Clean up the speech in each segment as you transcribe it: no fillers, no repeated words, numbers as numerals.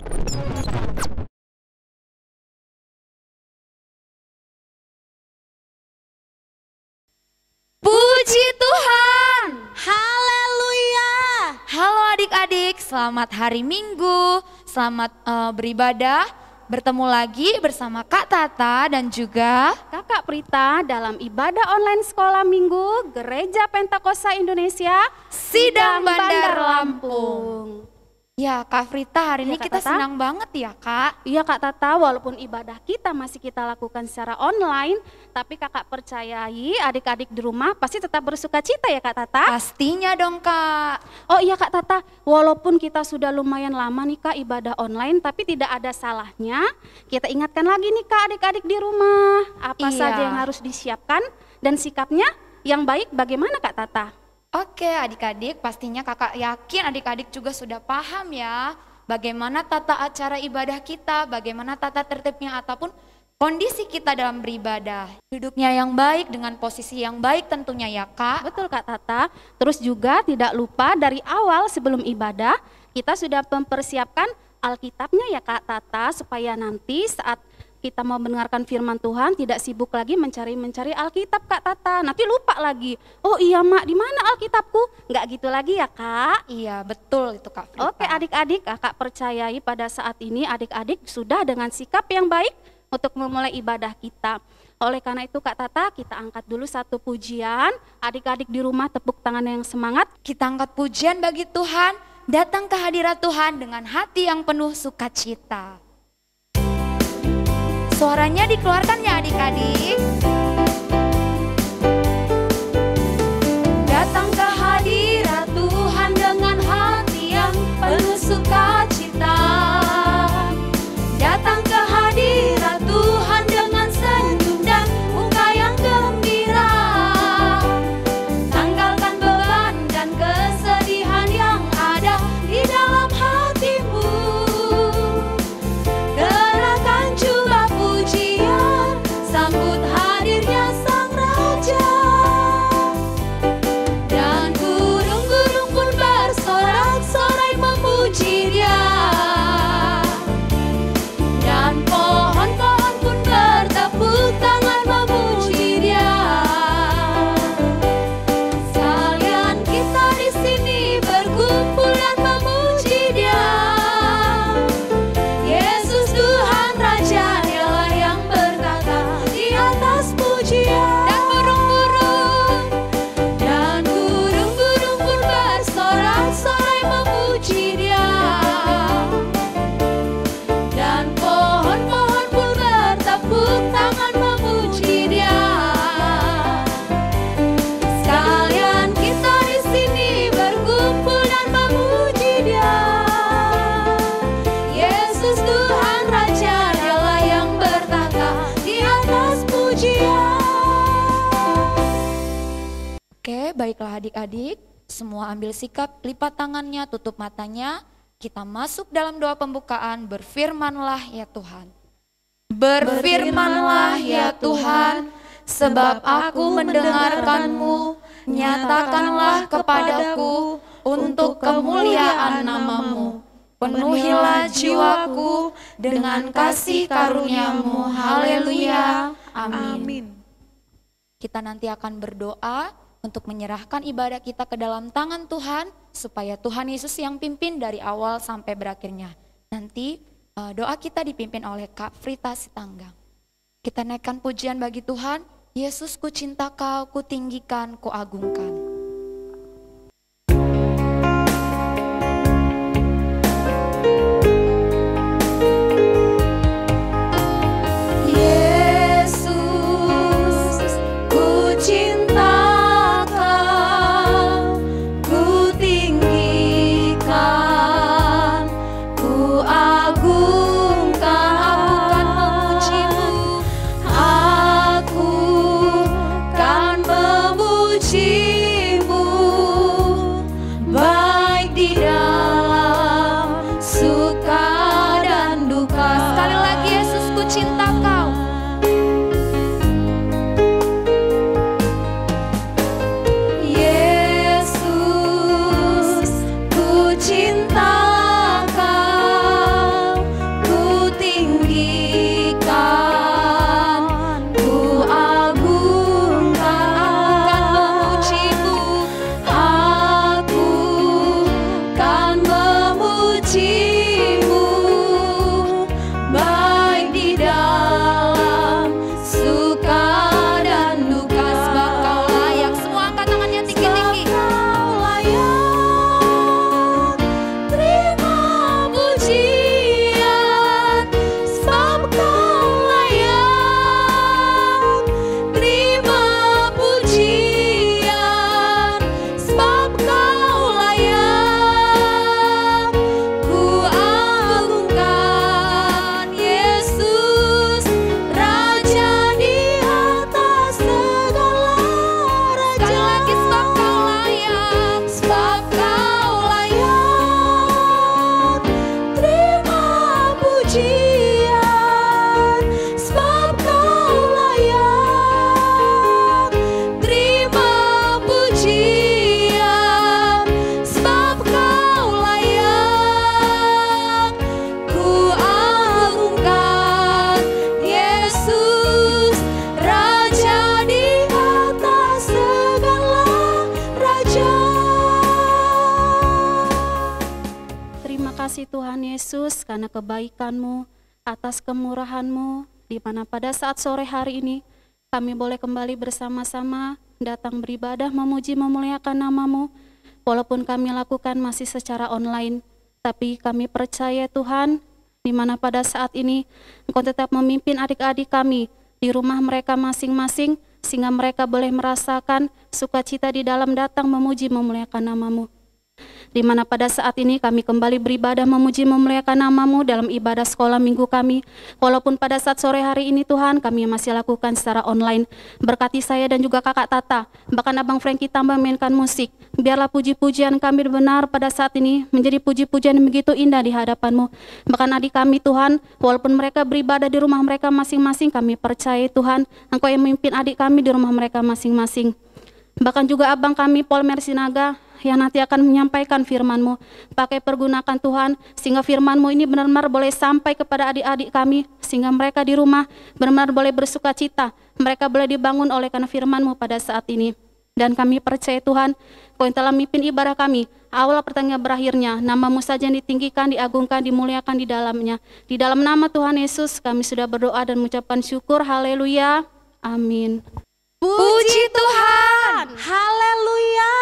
Puji Tuhan. Haleluya. Halo adik-adik, selamat hari Minggu, selamat beribadah. Bertemu lagi bersama Kak Tata dan juga Kakak Prita dalam ibadah online sekolah minggu Gereja Pentakosta Indonesia Sidang Bandar Lampung. Lampung. Ya Kak Frita, hari ini Kak kita Tata. senang banget ya Kak. Iya Kak Tata, walaupun ibadah kita masih kita lakukan secara online, tapi kakak percayai adik-adik di rumah pasti tetap bersuka cita ya Kak Tata? Pastinya dong Kak. Oh iya Kak Tata, walaupun kita sudah lumayan lama nih Kak ibadah online, tapi tidak ada salahnya kita ingatkan lagi nih Kak adik-adik di rumah, apa Iya. saja yang harus disiapkan dan sikapnya yang baik bagaimana Kak Tata? Oke adik-adik, pastinya kakak yakin adik-adik juga sudah paham ya bagaimana tata acara ibadah kita, bagaimana tata tertibnya ataupun kondisi kita dalam beribadah. Duduknya yang baik dengan posisi yang baik tentunya ya Kak. Betul Kak Tata, terus juga tidak lupa dari awal sebelum ibadah kita sudah mempersiapkan Alkitabnya ya Kak Tata, supaya nanti saat kita mau mendengarkan firman Tuhan tidak sibuk lagi mencari Alkitab Kak Tata, nanti lupa lagi. Oh iya Mak, di mana Alkitabku? Nggak gitu lagi ya Kak. Iya betul itu Kak Frita. Oke adik-adik, kakak percayai pada saat ini adik-adik sudah dengan sikap yang baik untuk memulai ibadah kita. Oleh karena itu Kak Tata, kita angkat dulu satu pujian. Adik-adik di rumah tepuk tangan yang semangat. Kita angkat pujian bagi Tuhan, datang ke hadirat Tuhan dengan hati yang penuh sukacita. Suaranya dikeluarkan ya adik-adik. Datang ke hadirat Tuhan dengan hati yang penuh sukacita. Datang ke hadirat Tuhan dengan senyum dan muka yang gembira. Tanggalkan beban dan kesedihan yang ada di dalam hatimu. Gerakan jubah pujian, sambut hadirnya Sang Raja. Dan gunung-gunung pun bersorak-sorai memuji Dia. Dan pohon-pohon pun bertepuk tangan memuji Dia. Sekalian kita di sini berkumpul dan memuji Dia. Yesus Tuhan Raja, Dialah yang bertata di atas pujian. Dan burung-burung pun bersorak-sorai memuji Dia. Dan pohon-pohon pun bertepuk tangan memuji Dia. Sekalian kita di sini berkumpul dan memuji Dia. Yesus Tuhan Raja, Dialah yang bertata di atas pujian. Oke, baiklah adik-adik, semua ambil sikap, lipat tangannya, tutup matanya. Kita masuk dalam doa pembukaan, berfirmanlah ya Tuhan. Berfirmanlah ya Tuhan, sebab aku mendengarkan-Mu, nyatakanlah kepadaku untuk kemuliaan nama-Mu. Penuhilah jiwaku dengan kasih karunia-Mu. Haleluya. Amin. Kita nanti akan berdoa untuk menyerahkan ibadah kita ke dalam tangan Tuhan, supaya Tuhan Yesus yang pimpin dari awal sampai berakhirnya. Nanti doa kita dipimpin oleh Kak Frita Sitanggang. Kita naikkan pujian bagi Tuhan. Yesus, ku cinta Kau, ku tinggikan, ku agungkan. Yesus, ku cinta Kau, ku tinggikan, ku agungkan. Aku kan memuji-Mu. Tuhan Yesus karena kebaikan-Mu, atas kemurahan-Mu, di mana pada saat sore hari ini kami boleh kembali bersama-sama datang beribadah, memuji, memuliakan nama-Mu. Walaupun kami lakukan masih secara online, tapi kami percaya Tuhan, di mana pada saat ini Engkau tetap memimpin adik-adik kami di rumah mereka masing-masing, sehingga mereka boleh merasakan sukacita di dalam datang memuji, memuliakan nama-Mu. Di mana pada saat ini kami kembali beribadah, memuji, memuliakan nama-Mu dalam ibadah sekolah minggu kami. Walaupun pada saat sore hari ini Tuhan kami masih lakukan secara online. Berkati saya dan juga kakak Tata, bahkan Abang Frankie tambah mainkan musik. Biarlah puji-pujian kami benar pada saat ini menjadi puji-pujian yang begitu indah di hadapan-Mu. Bahkan adik kami Tuhan, walaupun mereka beribadah di rumah mereka masing-masing, kami percaya Tuhan Engkau yang memimpin adik kami di rumah mereka masing-masing. Bahkan juga abang kami Polmer Sinaga yang nanti akan menyampaikan firman-Mu. Pakai pergunakan Tuhan, sehingga firman-Mu ini benar-benar boleh sampai kepada adik-adik kami, sehingga mereka di rumah benar-benar boleh bersuka cita. Mereka boleh dibangun oleh karena firman-Mu pada saat ini. Dan kami percaya Tuhan, Kau yang telah memimpin ibadah kami, awal pertengahan berakhirnya, nama-Mu saja yang ditinggikan, diagungkan, dimuliakan di dalamnya. Di dalam nama Tuhan Yesus kami sudah berdoa dan mengucapkan syukur. Haleluya. Amin. Puji Tuhan. Haleluya.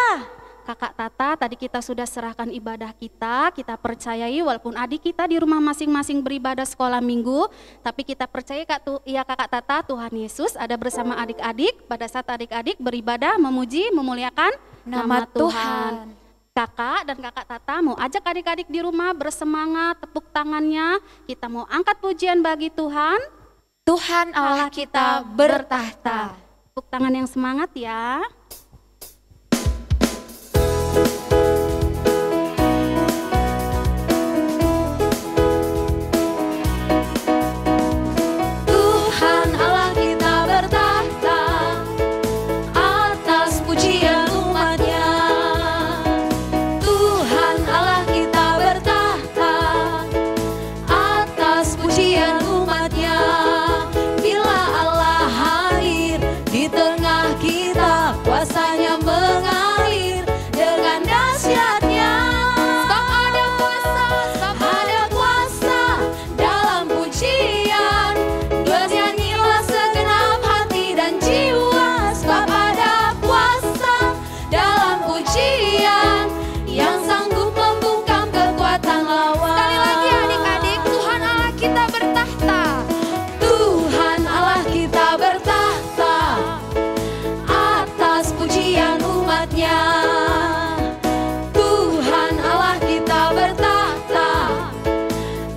Kakak Tata, tadi kita sudah serahkan ibadah kita percayai walaupun adik kita di rumah masing-masing beribadah sekolah minggu, tapi kita percaya Kakak Tata, Tuhan Yesus ada bersama adik-adik pada saat adik-adik beribadah, memuji, memuliakan nama Tuhan. Kakak dan Kakak Tata mau ajak adik-adik di rumah bersemangat, tepuk tangannya, kita mau angkat pujian bagi Tuhan. Tuhan Allah kita bertahta. Tepuk tangan yang semangat ya. Tuhan Allah kita bertahta atas pujian umat-Nya. Tuhan Allah kita bertahta atas pujian umat-Nya. Bila Allah hadir di tengah kita, kuasanya mengalir dengan dahsyatnya. Sebab ada kuasa dalam pujian. Bernyanyilah segenap hati dan jiwa. Sebab ada kuasa dalam pujian yang sanggup membungkam kekuatan lawan. Sekali lagi adik-adik, Tuhan Allah kita bertahta. Tuhan Allah kita bertahta atas pujian umat-Nya. Tuhan Allah kita bertahta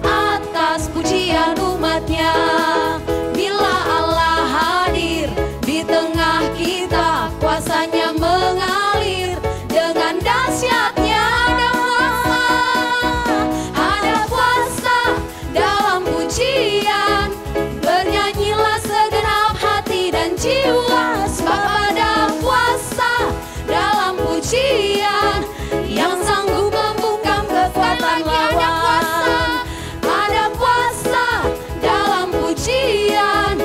atas pujian umat-Nya. Bila Allah hadir di tengah kita, kuasanya mengalir dengan dahsyatnya. Ada kuasa dalam pujian. Bernyanyilah segenap hati dan jiwa. Sebab ada kuasa dalam pujian yang sanggup membungkam kekuatan lawan. Ada kuasa dalam pujian.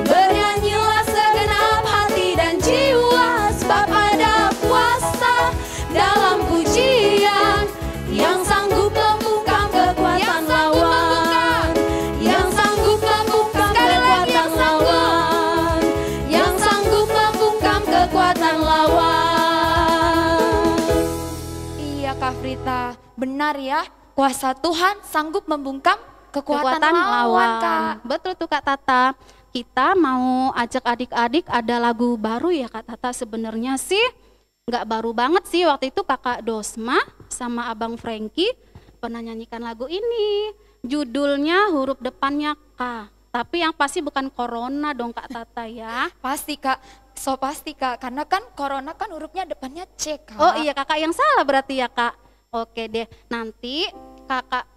Bernyanyilah segenap hati dan jiwa. Sebab ada kuasa dalam pujian yang sanggup membungkam kekuatan lawan. Yang sanggup membungkam kekuatan lawan. Yang sanggup membungkam kekuatan lawan. Iya Kak Frita, benar ya, kuasa Tuhan sanggup membungkam kekuatan lawan, Kak. Betul tuh Kak Tata. Kita mau ajak adik-adik ada lagu baru ya Kak Tata. Sebenarnya sih nggak baru banget sih. Waktu itu Kakak Dosma sama Abang Frankie pernah nyanyikan lagu ini. Judulnya huruf depannya K. Tapi yang pasti bukan corona dong Kak Tata ya. Pasti Kak, so pasti Kak, karena kan corona kan hurufnya depannya C, Kak. Oh iya Kakak yang salah berarti ya Kak. Oke deh, nanti Kakak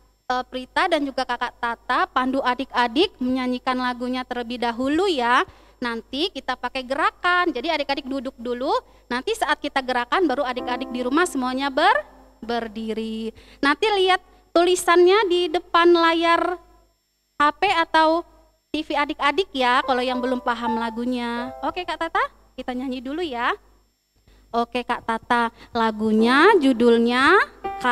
Prita dan juga Kakak Tata pandu adik-adik menyanyikan lagunya terlebih dahulu ya. Nanti kita pakai gerakan, jadi adik-adik duduk dulu. Nanti saat kita gerakan baru adik-adik di rumah semuanya berdiri. Nanti lihat tulisannya di depan layar HP atau TV adik-adik ya, kalau yang belum paham lagunya. Oke Kak Tata, kita nyanyi dulu ya. Oke Kak Tata, lagunya judulnya K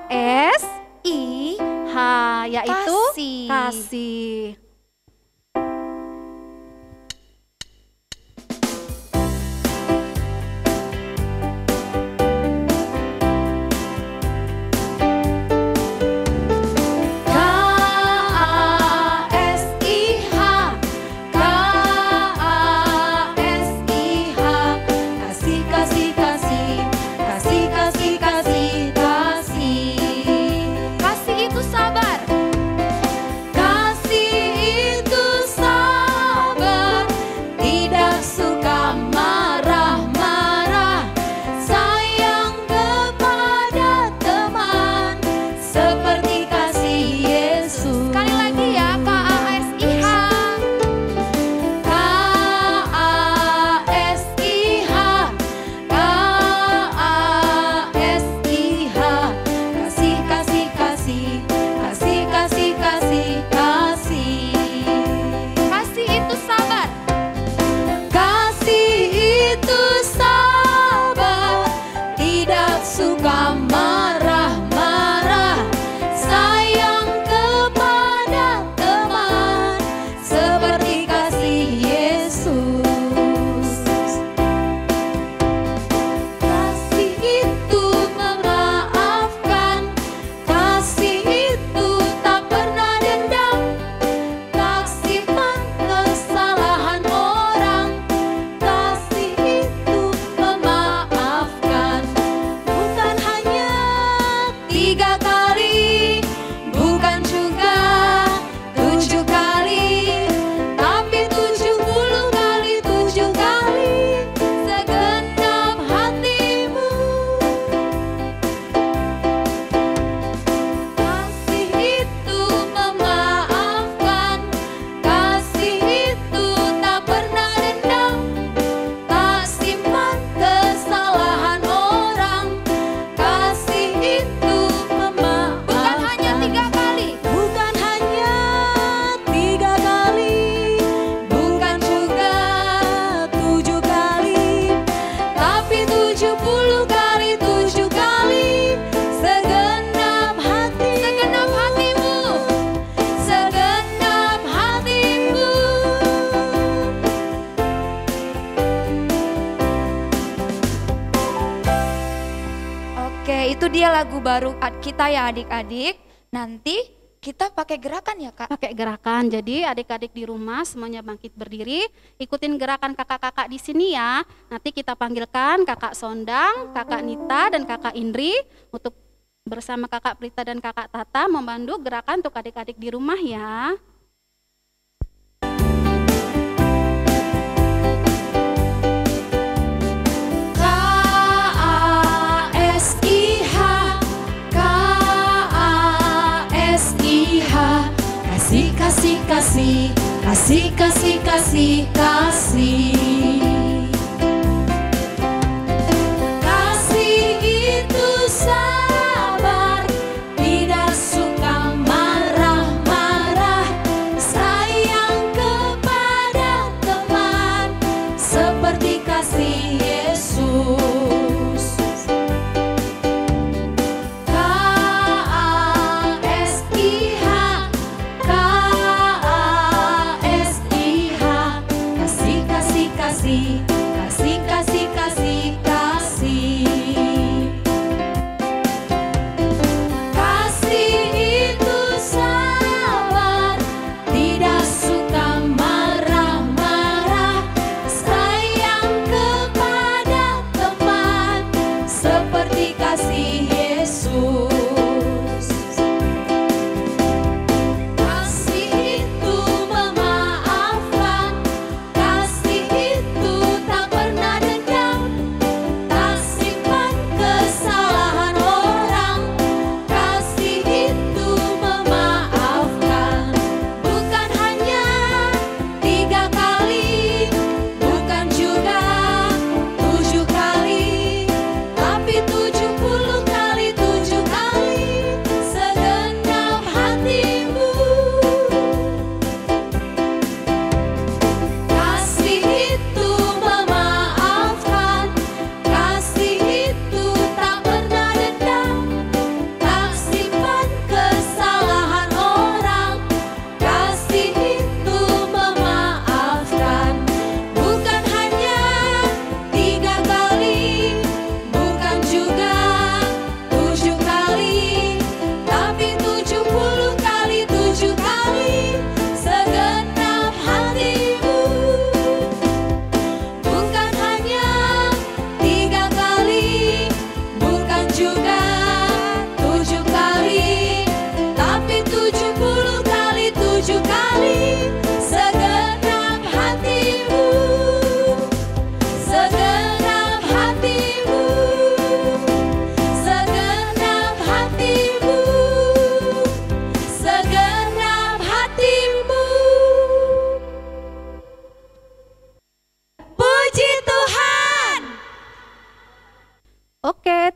S I H, yaitu Kasih. kasih. Itu dia lagu baru kita ya adik-adik. Nanti kita pakai gerakan ya Kak? Pakai gerakan, jadi adik-adik di rumah semuanya bangkit berdiri, ikutin gerakan kakak-kakak di sini ya. Nanti kita panggilkan kakak Sondang, kakak Nita, dan kakak Indri untuk bersama kakak Prita dan kakak Tata membantu gerakan untuk adik-adik di rumah ya. Kasih, kasih, kasih, kasih, kasih, kasih. Kasih itu sabar, tidak suka marah-marah, sayang kepada teman, seperti kasih Yesus. Kasih, kasih, kasih, kasih. Kasih itu sabar, tidak suka marah-marah, sayang kepada teman, seperti kasih Yesus. Kasih itu memaafkan, kasih itu tak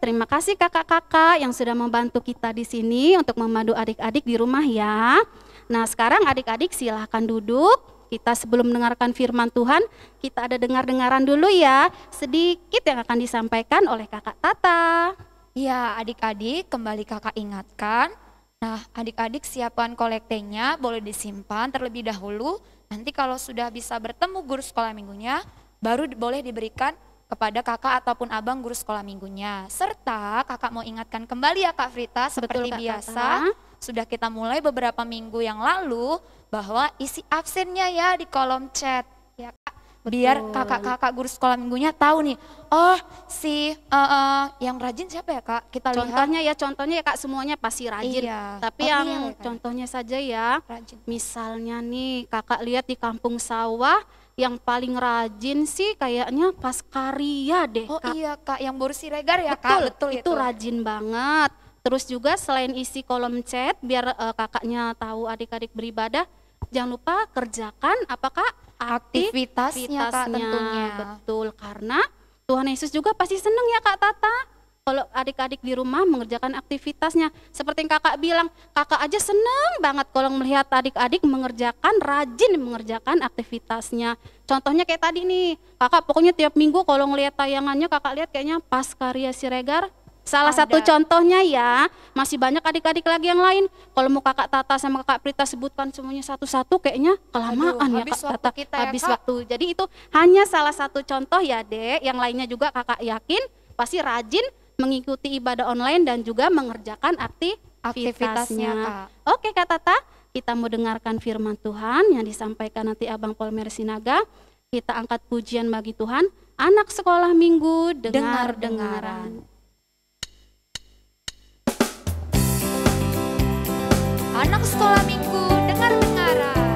Terima kasih kakak-kakak yang sudah membantu kita di sini untuk memandu adik-adik di rumah ya. Nah, sekarang adik-adik silahkan duduk. Kita sebelum mendengarkan firman Tuhan, kita ada dengar-dengaran dulu ya. Sedikit yang akan disampaikan oleh kakak Tata. Ya, adik-adik kembali kakak ingatkan. Nah, adik-adik siapkan kolektenya, boleh disimpan terlebih dahulu. Nanti kalau sudah bisa bertemu guru sekolah minggunya, baru boleh diberikan kepada kakak ataupun abang guru sekolah minggunya. Serta kakak mau ingatkan kembali ya Kak Frita, seperti Kak biasa, sudah kita mulai beberapa minggu yang lalu bahwa isi absennya ya di kolom chat. Ya Kak, biar kakak-kakak guru sekolah minggunya tahu nih, oh si yang rajin siapa ya Kak? Kita lihat. Contohnya ya Kak, semuanya pasti rajin. Iya. Tapi yang contohnya saja ya, rajin. Misalnya nih kakak lihat di kampung sawah, yang paling rajin sih kayaknya pas Karya deh Oh Kak. iya Kak, yang Boru Siregar ya Kak? Betul itu rajin banget. Terus juga selain isi kolom chat biar kakaknya tahu adik-adik beribadah, jangan lupa kerjakan apakah aktivitasnya Kak tentunya. Betul, karena Tuhan Yesus juga pasti senang ya Kak Tata kalau adik-adik di rumah mengerjakan aktivitasnya. Seperti yang kakak bilang, kakak aja senang banget kalau melihat adik-adik rajin mengerjakan aktivitasnya. Contohnya kayak tadi nih, kakak pokoknya tiap minggu kalau ngelihat tayangannya, kakak lihat kayaknya pas Karya Siregar. Salah satu contohnya ya, masih banyak adik-adik lagi yang lain. Kalau mau kakak Tata sama kakak Prita sebutkan semuanya satu-satu kayaknya kelamaan ya Kak Tata. Habis waktu. Jadi itu hanya salah satu contoh ya Dek, yang lainnya juga kakak yakin pasti rajin mengikuti ibadah online dan juga mengerjakan aktivitasnya. Kak. Oke Kak Tata, kita mau dengarkan firman Tuhan yang disampaikan nanti Abang Polmer Sinaga. Kita angkat pujian bagi Tuhan, anak sekolah minggu dengar-dengaran. Anak sekolah minggu dengar-dengaran.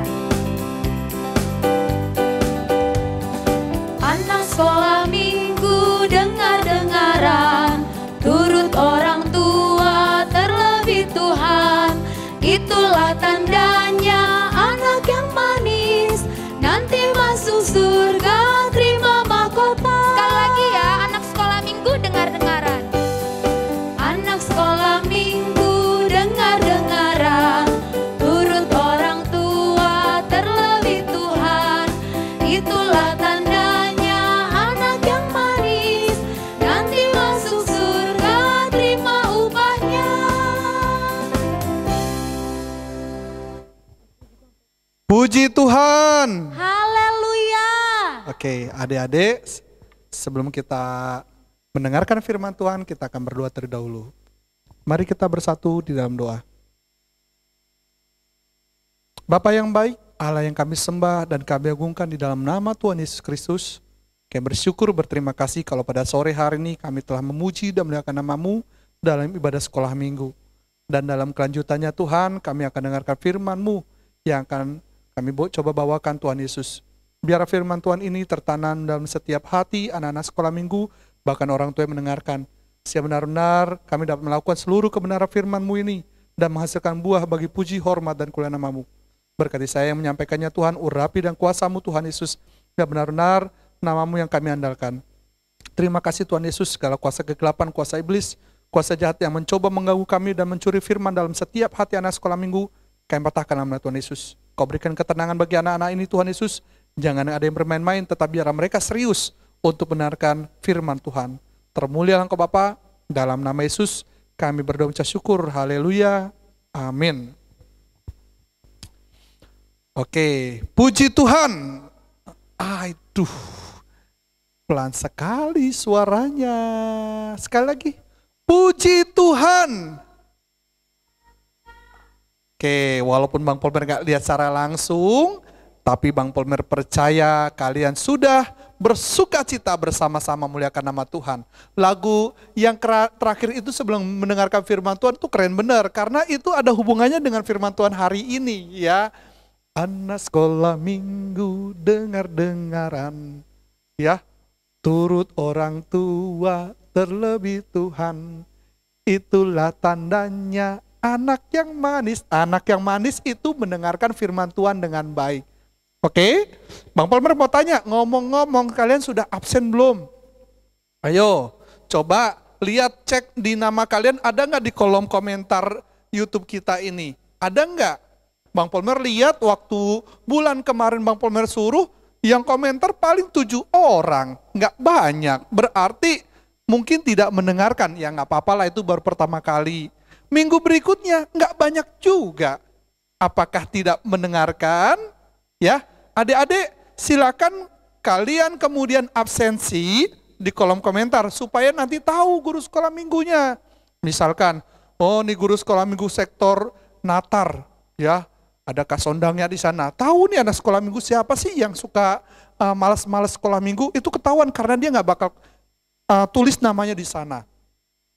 Anak sekolah minggu dengar-dengaran, turut orang tua terlebih Tuhan. Itulah tandanya anak yang manis, nanti masuk surga terima mahkota. Sekali lagi ya, anak sekolah minggu dengar-dengaran. Anak sekolah minggu dengar-dengaran, turut orang tua terlebih Tuhan. Itulah tandanya anak yang manis, nanti masuk surga terima upahnya. Puji Tuhan. Haleluya. Oke, adik-adik, sebelum kita mendengarkan firman Tuhan, kita akan berdoa terlebih dahulu. Mari kita bersatu di dalam doa. Bapa yang baik, Allah yang kami sembah dan kami agungkan di dalam nama Tuhan Yesus Kristus, kami bersyukur berterima kasih kalau pada sore hari ini kami telah memuji dan memuliakan nama-Mu dalam ibadah sekolah minggu. Dan dalam kelanjutannya Tuhan, kami akan dengarkan firman-Mu yang akan kami coba bawakan Tuhan Yesus. Biar firman Tuhan ini tertanam dalam setiap hati anak-anak sekolah minggu, bahkan orang tua yang mendengarkan. Sehingga benar-benar kami dapat melakukan seluruh kebenaran firman-Mu ini dan menghasilkan buah bagi puji, hormat, dan kemuliaan nama-Mu. Berkati saya yang menyampaikannya Tuhan, urapi dan kuasa-Mu Tuhan Yesus, dan benar-benar nama-Mu yang kami andalkan. Terima kasih Tuhan Yesus, segala kuasa kegelapan, kuasa iblis, kuasa jahat yang mencoba mengganggu kami dan mencuri firman dalam setiap hati anak sekolah minggu, kami patahkan nama Tuhan Yesus. Kau berikan ketenangan bagi anak-anak ini Tuhan Yesus, jangan ada yang bermain-main, tetapi biar mereka serius untuk benarkan firman Tuhan. Termulialah Engkau Bapa, dalam nama Yesus kami berdoa ucap syukur, haleluya, amin. Oke, puji Tuhan. Aduh, pelan sekali suaranya. Sekali lagi, puji Tuhan. Oke, walaupun Bang Polmer gak lihat secara langsung, tapi Bang Polmer percaya kalian sudah bersuka cita bersama-sama muliakan nama Tuhan. Lagu yang terakhir itu sebelum mendengarkan firman Tuhan itu keren benar, karena itu ada hubungannya dengan firman Tuhan hari ini ya. Anak sekolah minggu dengar-dengaran, ya, turut orang tua terlebih Tuhan. Itulah tandanya anak yang manis. Anak yang manis itu mendengarkan firman Tuhan dengan baik. Oke, Bang Palmer mau tanya, ngomong-ngomong kalian sudah absen belum? Ayo, coba lihat, cek di nama kalian, ada nggak di kolom komentar YouTube kita ini? Ada nggak? Bang Polmer lihat waktu bulan kemarin Bang Polmer suruh, yang komentar paling 7 orang, nggak banyak. Berarti mungkin tidak mendengarkan, ya nggak apa-apa lah, itu baru pertama kali. Minggu berikutnya nggak banyak juga. Apakah tidak mendengarkan? Ya, adik-adik silakan kalian kemudian absensi di kolom komentar supaya nanti tahu guru sekolah minggunya. Misalkan, oh nih guru sekolah minggu sektor Natar, ya. Ada kasondangnya di sana. Tahu nih anak sekolah minggu siapa sih yang suka malas-malas sekolah minggu? Itu ketahuan karena dia nggak bakal tulis namanya di sana.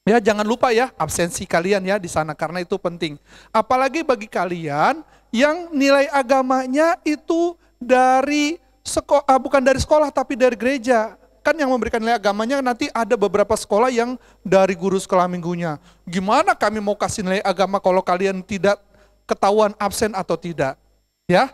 Ya jangan lupa ya absensi kalian ya di sana karena itu penting. Apalagi bagi kalian yang nilai agamanya itu dari sekolah, bukan dari sekolah tapi dari gereja. Kan yang memberikan nilai agamanya nanti ada beberapa sekolah yang dari guru sekolah minggunya. Gimana kami mau kasih nilai agama kalau kalian tidak ketahuan absen atau tidak? Ya,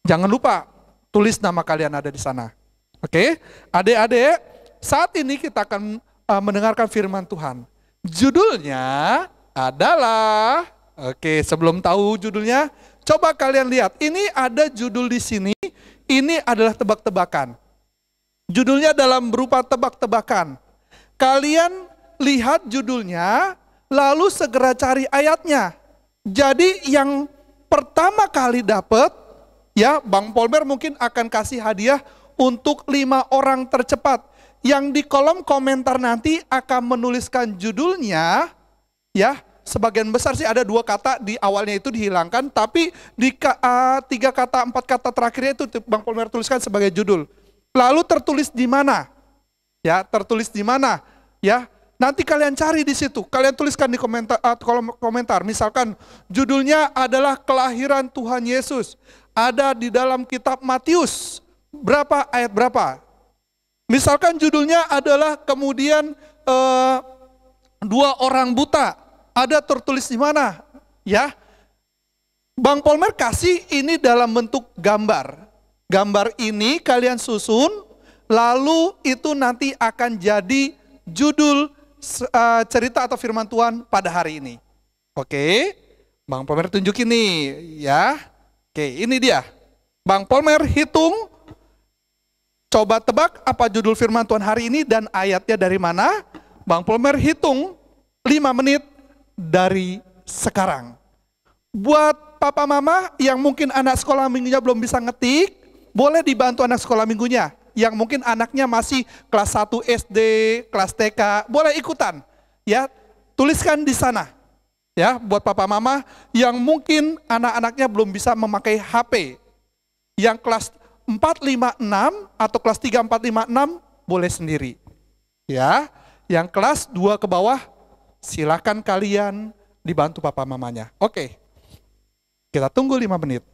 jangan lupa tulis nama kalian ada di sana. Oke, adik-adik, saat ini kita akan mendengarkan firman Tuhan. Judulnya adalah, oke, sebelum tahu judulnya, coba kalian lihat. Ini ada judul di sini. Ini adalah tebak-tebakan. Judulnya dalam berupa tebak-tebakan. Kalian lihat judulnya, lalu segera cari ayatnya. Jadi yang pertama kali dapat, ya Bang Polmer mungkin akan kasih hadiah untuk 5 orang tercepat. Yang di kolom komentar nanti akan menuliskan judulnya, ya sebagian besar sih ada 2 kata di awalnya itu dihilangkan, tapi di 3 kata, 4 kata terakhirnya itu Bang Polmer tuliskan sebagai judul. Lalu tertulis di mana? Ya tertulis di mana? Ya. Nanti kalian cari di situ, kalian tuliskan di kolom komentar. Misalkan judulnya adalah kelahiran Tuhan Yesus. Ada di dalam kitab Matius. Berapa ayat berapa? Misalkan judulnya adalah kemudian 2 orang buta. Ada tertulis di mana? Ya, Bang Polmer kasih ini dalam bentuk gambar. Gambar ini kalian susun, lalu itu nanti akan jadi judul cerita atau firman Tuhan pada hari ini. Oke, Bang Polmer tunjukin nih ya. Oke, ini dia. Bang Polmer hitung, coba tebak apa judul firman Tuhan hari ini dan ayatnya dari mana. Bang Polmer hitung 5 menit dari sekarang. Buat papa mama yang mungkin anak sekolah minggunya belum bisa ngetik, boleh dibantu anak sekolah minggunya. Yang mungkin anaknya masih kelas 1 SD, kelas TK, boleh ikutan. Ya, tuliskan di sana. Ya, buat papa mama yang mungkin anak-anaknya belum bisa memakai HP. Yang kelas 4, 5, 6 atau kelas 3, 4, 5, 6 boleh sendiri. Ya, yang kelas 2 ke bawah silakan kalian dibantu papa mamanya. Oke. Kita tunggu 5 menit.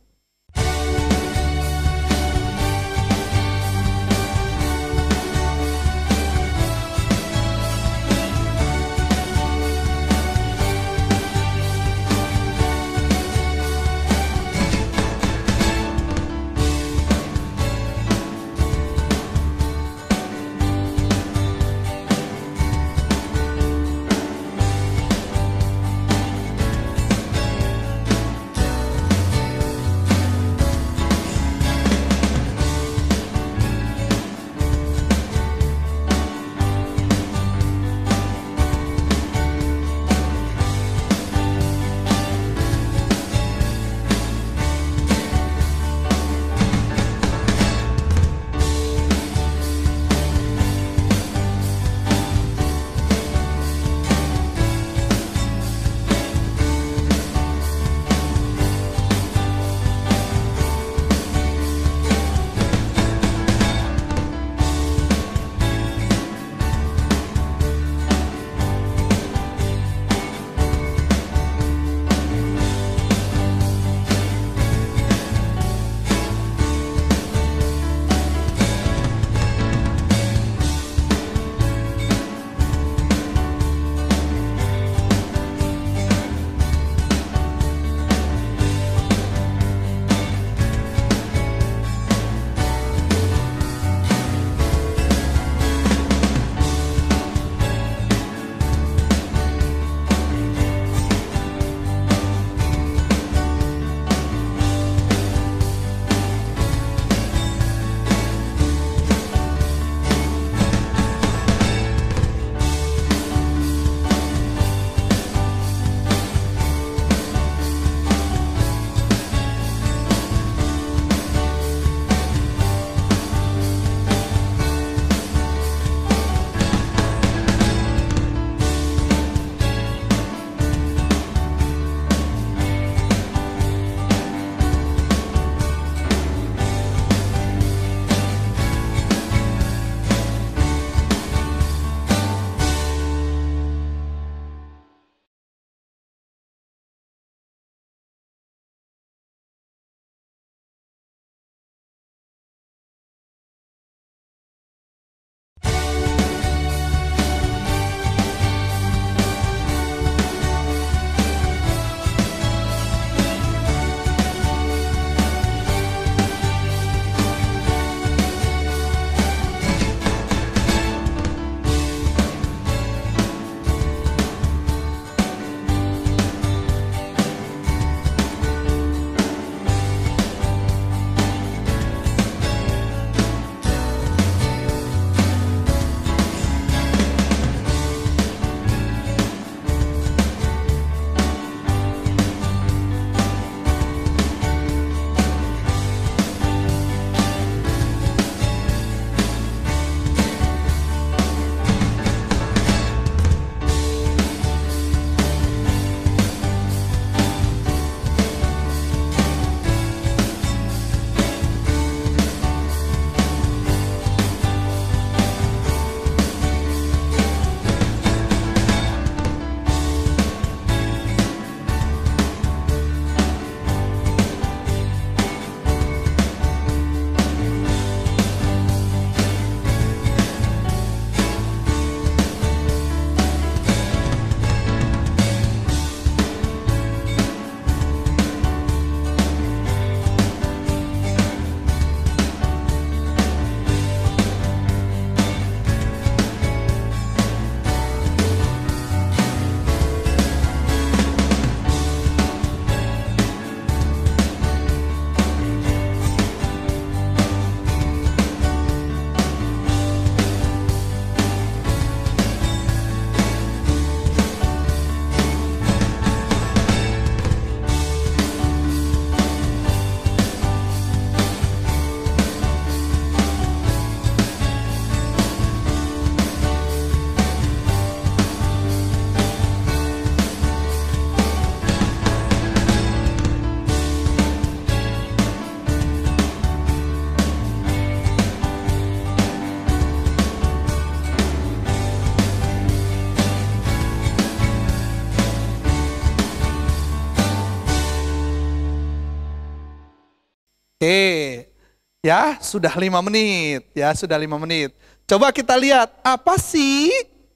Oke. Ya, sudah 5 menit. Ya, sudah 5 menit. Coba kita lihat, apa sih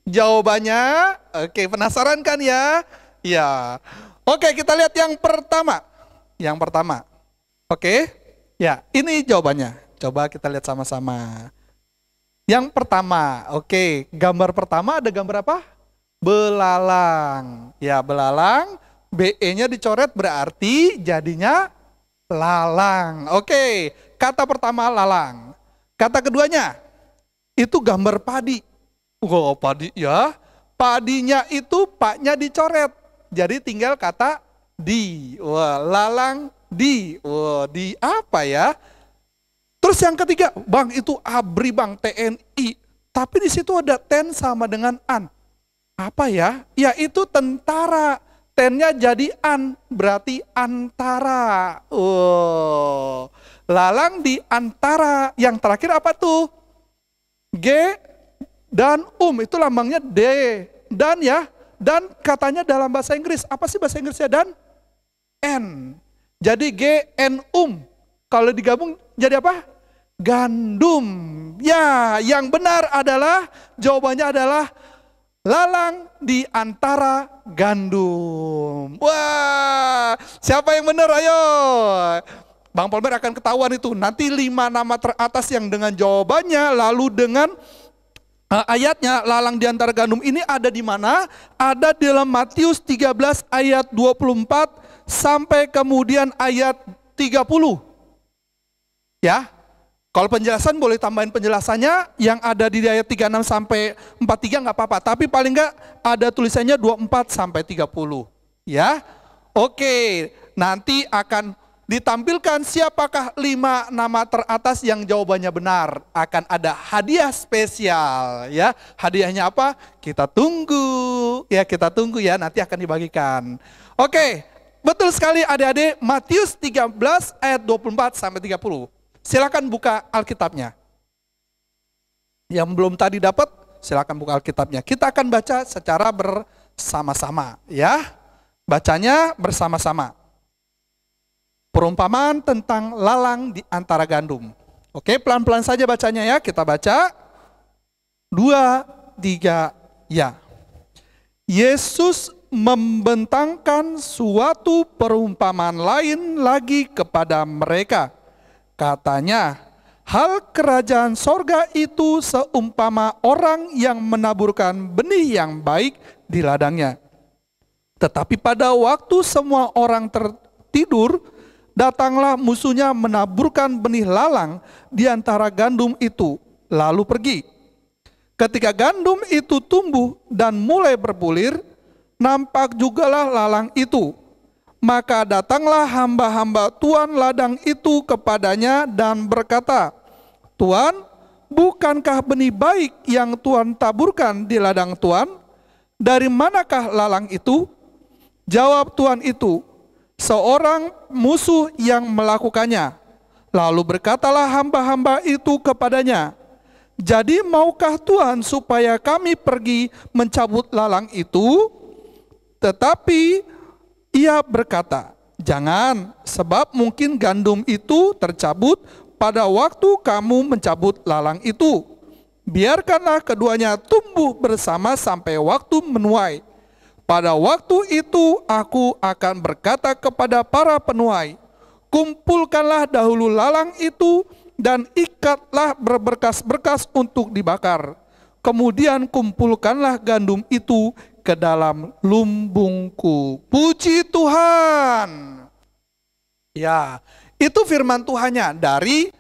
jawabannya? Oke, penasaran kan ya? Ya. Oke, kita lihat yang pertama. Yang pertama. Oke. Ya, ini jawabannya. Coba kita lihat sama-sama. Yang pertama, oke. Gambar pertama ada gambar apa? Belalang. Ya, belalang. BE-nya dicoret berarti jadinya lalang. Oke, kata pertama lalang. Kata keduanya, itu gambar padi. Wow, padi ya. Padinya itu paknya dicoret. Jadi tinggal kata di. Wah, lalang di. Wah, di apa ya? Terus yang ketiga, bang itu ABRI bang, TNI. Tapi di situ ada ten sama dengan an. Apa ya? Ya itu tentara. Tennya jadi an, berarti antara. Oh, lalang di antara. Yang terakhir apa tuh? G dan itu lambangnya D. Dan ya, dan katanya dalam bahasa Inggris. Apa sih bahasa Inggrisnya dan? N. Jadi G, N, Kalau digabung jadi apa? Gandum. Ya, yang benar adalah, jawabannya adalah lalang di antara gandum. Wah, siapa yang benar? Ayo. Bang Polmer akan ketahuan itu. Nanti 5 nama teratas yang dengan jawabannya, lalu dengan ayatnya lalang di antara gandum ini ada di mana? Ada di dalam Matius 13 ayat 24 sampai kemudian ayat 30. Ya. Kalau penjelasan boleh tambahin penjelasannya yang ada di ayat 36 sampai 43 nggak apa-apa. Tapi paling nggak ada tulisannya 24 sampai 30. Ya, oke. Nanti akan ditampilkan siapakah 5 nama teratas yang jawabannya benar. Akan ada hadiah spesial. Ya, hadiahnya apa? Kita tunggu. Ya, kita tunggu ya. Nanti akan dibagikan. Oke, betul sekali adik-adik. Matius 13 ayat 24 sampai 30. Silakan buka Alkitabnya. Yang belum tadi dapat, silakan buka Alkitabnya. Kita akan baca secara bersama-sama, ya. Bacanya bersama-sama. Perumpamaan tentang lalang di antara gandum. Oke, pelan-pelan saja bacanya ya. Kita baca. 2, 3, ya. Yesus membentangkan suatu perumpamaan lain lagi kepada mereka. Katanya, hal kerajaan sorga itu seumpama orang yang menaburkan benih yang baik di ladangnya. Tetapi pada waktu semua orang tertidur, datanglah musuhnya menaburkan benih lalang di antara gandum itu, lalu pergi. Ketika gandum itu tumbuh dan mulai berbulir, nampak jugalah lalang itu. Maka datanglah hamba-hamba tuan ladang itu kepadanya dan berkata, Tuan, bukankah benih baik yang Tuan taburkan di ladang Tuan? Dari manakah lalang itu? Jawab tuan itu, seorang musuh yang melakukannya. Lalu berkatalah hamba-hamba itu kepadanya, jadi maukah Tuan supaya kami pergi mencabut lalang itu? Tetapi ia berkata, jangan, sebab mungkin gandum itu tercabut pada waktu kamu mencabut lalang itu. Biarkanlah keduanya tumbuh bersama sampai waktu menuai. Pada waktu itu aku akan berkata kepada para penuai, kumpulkanlah dahulu lalang itu dan ikatlah berberkas-berkas untuk dibakar. Kemudian kumpulkanlah gandum itu ke dalam lumbungku. Puji Tuhan. Ya, itu firman Tuhannya dari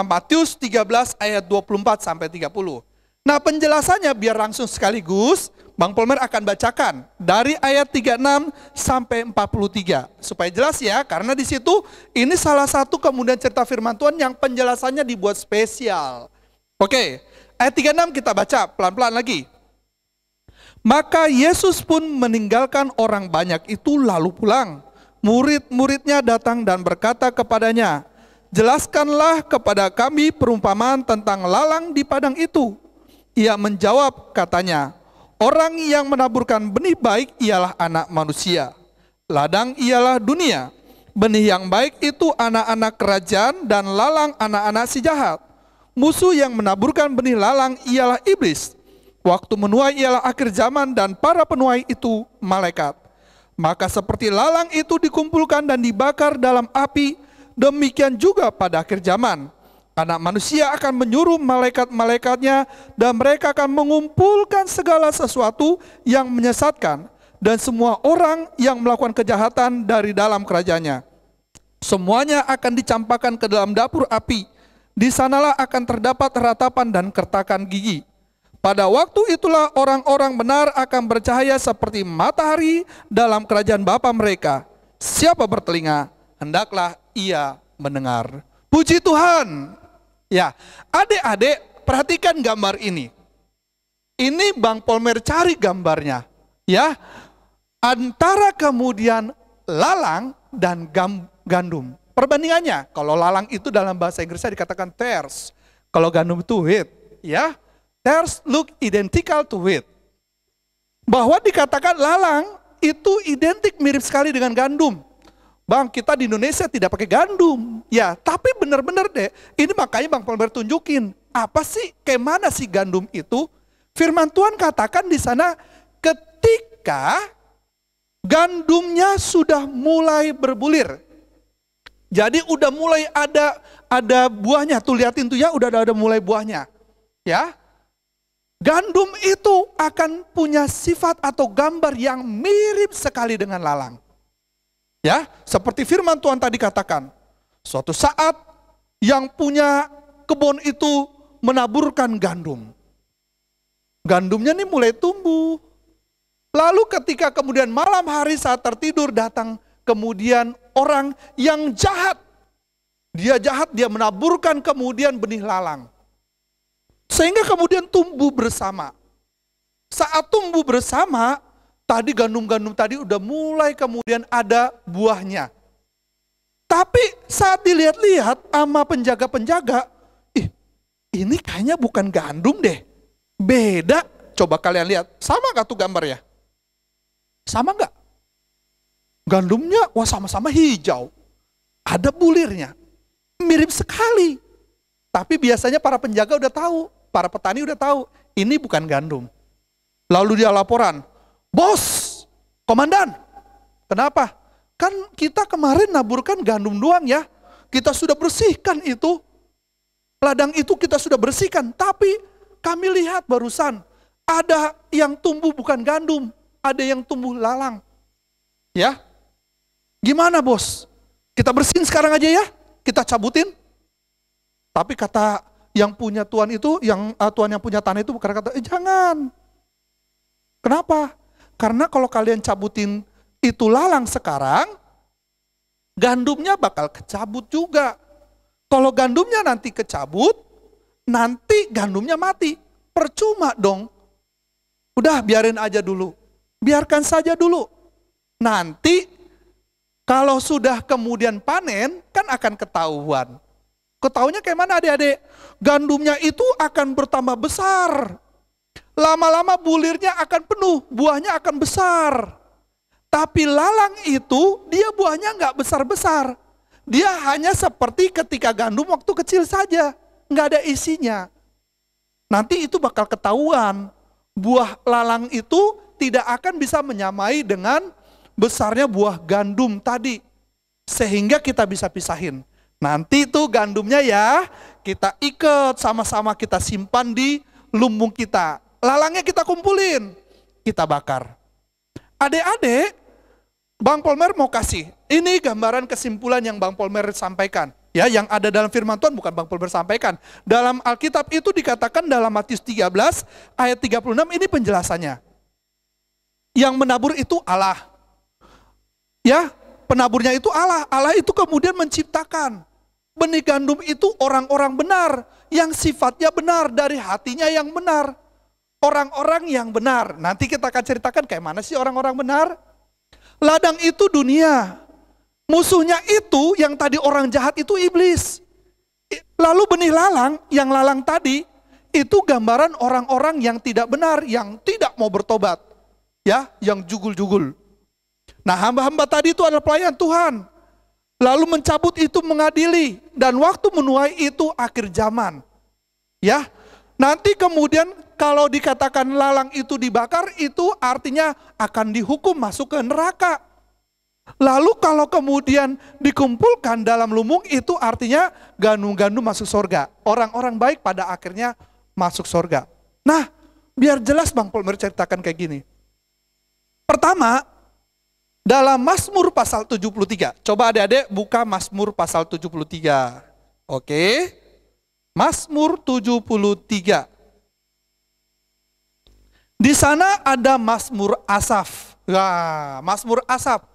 Matius 13 ayat 24 sampai 30. Nah, penjelasannya biar langsung sekaligus, Bang Polmer akan bacakan dari ayat 36 sampai 43 supaya jelas ya, karena di situ ini salah satu kemudian cerita firman Tuhan yang penjelasannya dibuat spesial. Oke, ayat 36 kita baca pelan-pelan lagi. Maka Yesus pun meninggalkan orang banyak itu lalu pulang. Murid-muridnya datang dan berkata kepadanya, jelaskanlah kepada kami perumpamaan tentang lalang di padang itu. Ia menjawab katanya, orang yang menaburkan benih baik ialah anak manusia. Ladang ialah dunia. Benih yang baik itu anak-anak kerajaan dan lalang anak-anak si jahat. Musuh yang menaburkan benih lalang ialah iblis. Waktu menuai ialah akhir zaman dan para penuai itu malaikat. Maka seperti lalang itu dikumpulkan dan dibakar dalam api, demikian juga pada akhir zaman. Anak manusia akan menyuruh malaikat-malaikatnya dan mereka akan mengumpulkan segala sesuatu yang menyesatkan dan semua orang yang melakukan kejahatan dari dalam kerajaannya. Semuanya akan dicampakkan ke dalam dapur api. Di sanalah akan terdapat ratapan dan kertakan gigi. Pada waktu itulah orang-orang benar akan bercahaya seperti matahari dalam kerajaan Bapa mereka. Siapa bertelinga, hendaklah ia mendengar. Puji Tuhan. Ya, adik-adik perhatikan gambar ini. Ini Bang Polmer cari gambarnya. Ya, antara kemudian lalang dan gandum. Perbandingannya, kalau lalang itu dalam bahasa Inggrisnya dikatakan tares. Kalau gandum itu wheat. Ya, tares look identical to wheat. Bahwa dikatakan lalang itu identik mirip sekali dengan gandum. Bang, kita di Indonesia tidak pakai gandum. Ya, tapi benar-benar deh. Ini makanya Bang Polmer tunjukin. Apa sih, kayak mana sih gandum itu? Firman Tuhan katakan di sana ketika gandumnya sudah mulai berbulir. Jadi udah mulai ada buahnya. Tuh liatin tuh ya, udah ada mulai buahnya. Ya. Gandum itu akan punya sifat atau gambar yang mirip sekali dengan lalang. Ya, seperti firman Tuhan tadi katakan. Suatu saat yang punya kebun itu menaburkan gandum. Gandumnya nih mulai tumbuh. Lalu ketika kemudian malam hari saat tertidur datang kemudian orang yang jahat. Dia jahat, dia menaburkan kemudian benih lalang. Sehingga kemudian tumbuh bersama. Saat tumbuh bersama, tadi gandum-gandum tadi udah mulai kemudian ada buahnya. Tapi saat dilihat-lihat sama penjaga-penjaga, ini kayaknya bukan gandum deh. Beda. Coba kalian lihat, sama gak tuh gambarnya? Sama gak? Gandumnya, wah sama-sama hijau. Ada bulirnya. Mirip sekali. Tapi biasanya para penjaga udah tahu, para petani udah tahu, ini bukan gandum. Lalu dia laporan, bos, komandan, kenapa? Kan kita kemarin naburkan gandum doang ya. Kita sudah bersihkan itu. Ladang itu kita sudah bersihkan. Tapi kami lihat barusan, ada yang tumbuh bukan gandum, ada yang tumbuh lalang. Ya, gimana bos? Kita bersihin sekarang aja ya, kita cabutin. Tapi kata yang punya tuan itu, tuan yang punya tanah itu berkata, jangan. Kenapa? Karena kalau kalian cabutin itu lalang sekarang, gandumnya bakal kecabut juga. Kalau gandumnya nanti kecabut, nanti gandumnya mati. Percuma dong. Udah biarin aja dulu. Biarkan saja dulu. Nanti kalau sudah kemudian panen, kan akan ketahuan. Ketahuannya kayak mana adik-adik? Gandumnya itu akan bertambah besar. Lama-lama bulirnya akan penuh, buahnya akan besar. Tapi lalang itu, dia buahnya nggak besar-besar. Dia hanya seperti ketika gandum waktu kecil saja. Nggak ada isinya. Nanti itu bakal ketahuan. Buah lalang itu tidak akan bisa menyamai dengan besarnya buah gandum tadi. Sehingga kita bisa pisahin. Nanti tuh gandumnya ya, kita ikat sama-sama kita simpan di lumbung kita. Lalangnya kita kumpulin, kita bakar. Adik-adik, Bang Polmer mau kasih. Ini gambaran kesimpulan yang Bang Polmer sampaikan. Ya, yang ada dalam firman Tuhan bukan Bang Polmer sampaikan. Dalam Alkitab itu dikatakan dalam Matius 13 ayat 36 ini penjelasannya. Yang menabur itu Allah. Ya, penaburnya itu Allah. Allah itu kemudian menciptakan. Benih gandum itu orang-orang benar, yang sifatnya benar, dari hatinya yang benar. Orang-orang yang benar. Nanti kita akan ceritakan kayak mana sih orang-orang benar. Ladang itu dunia. Musuhnya itu yang tadi orang jahat itu iblis. Lalu benih lalang, yang lalang tadi, itu gambaran orang-orang yang tidak benar, yang tidak mau bertobat. Ya, yang jugul-jugul. Nah, hamba-hamba tadi itu adalah pelayan Tuhan. lalu mencabut itu mengadili, dan waktu menuai itu akhir zaman. Ya, nanti kemudian kalau dikatakan lalang itu dibakar, itu artinya akan dihukum masuk ke neraka. Lalu kalau kemudian dikumpulkan dalam lumbung, itu artinya gandum-gandum masuk surga. Orang-orang baik pada akhirnya masuk surga. Nah, biar jelas Bang Paul menceritakan kayak gini. Pertama, dalam Mazmur pasal 73. Coba adik-adik buka Mazmur pasal 73. Oke. Mazmur 73. Di sana ada Mazmur Asaf. Nah, Mazmur Asaf.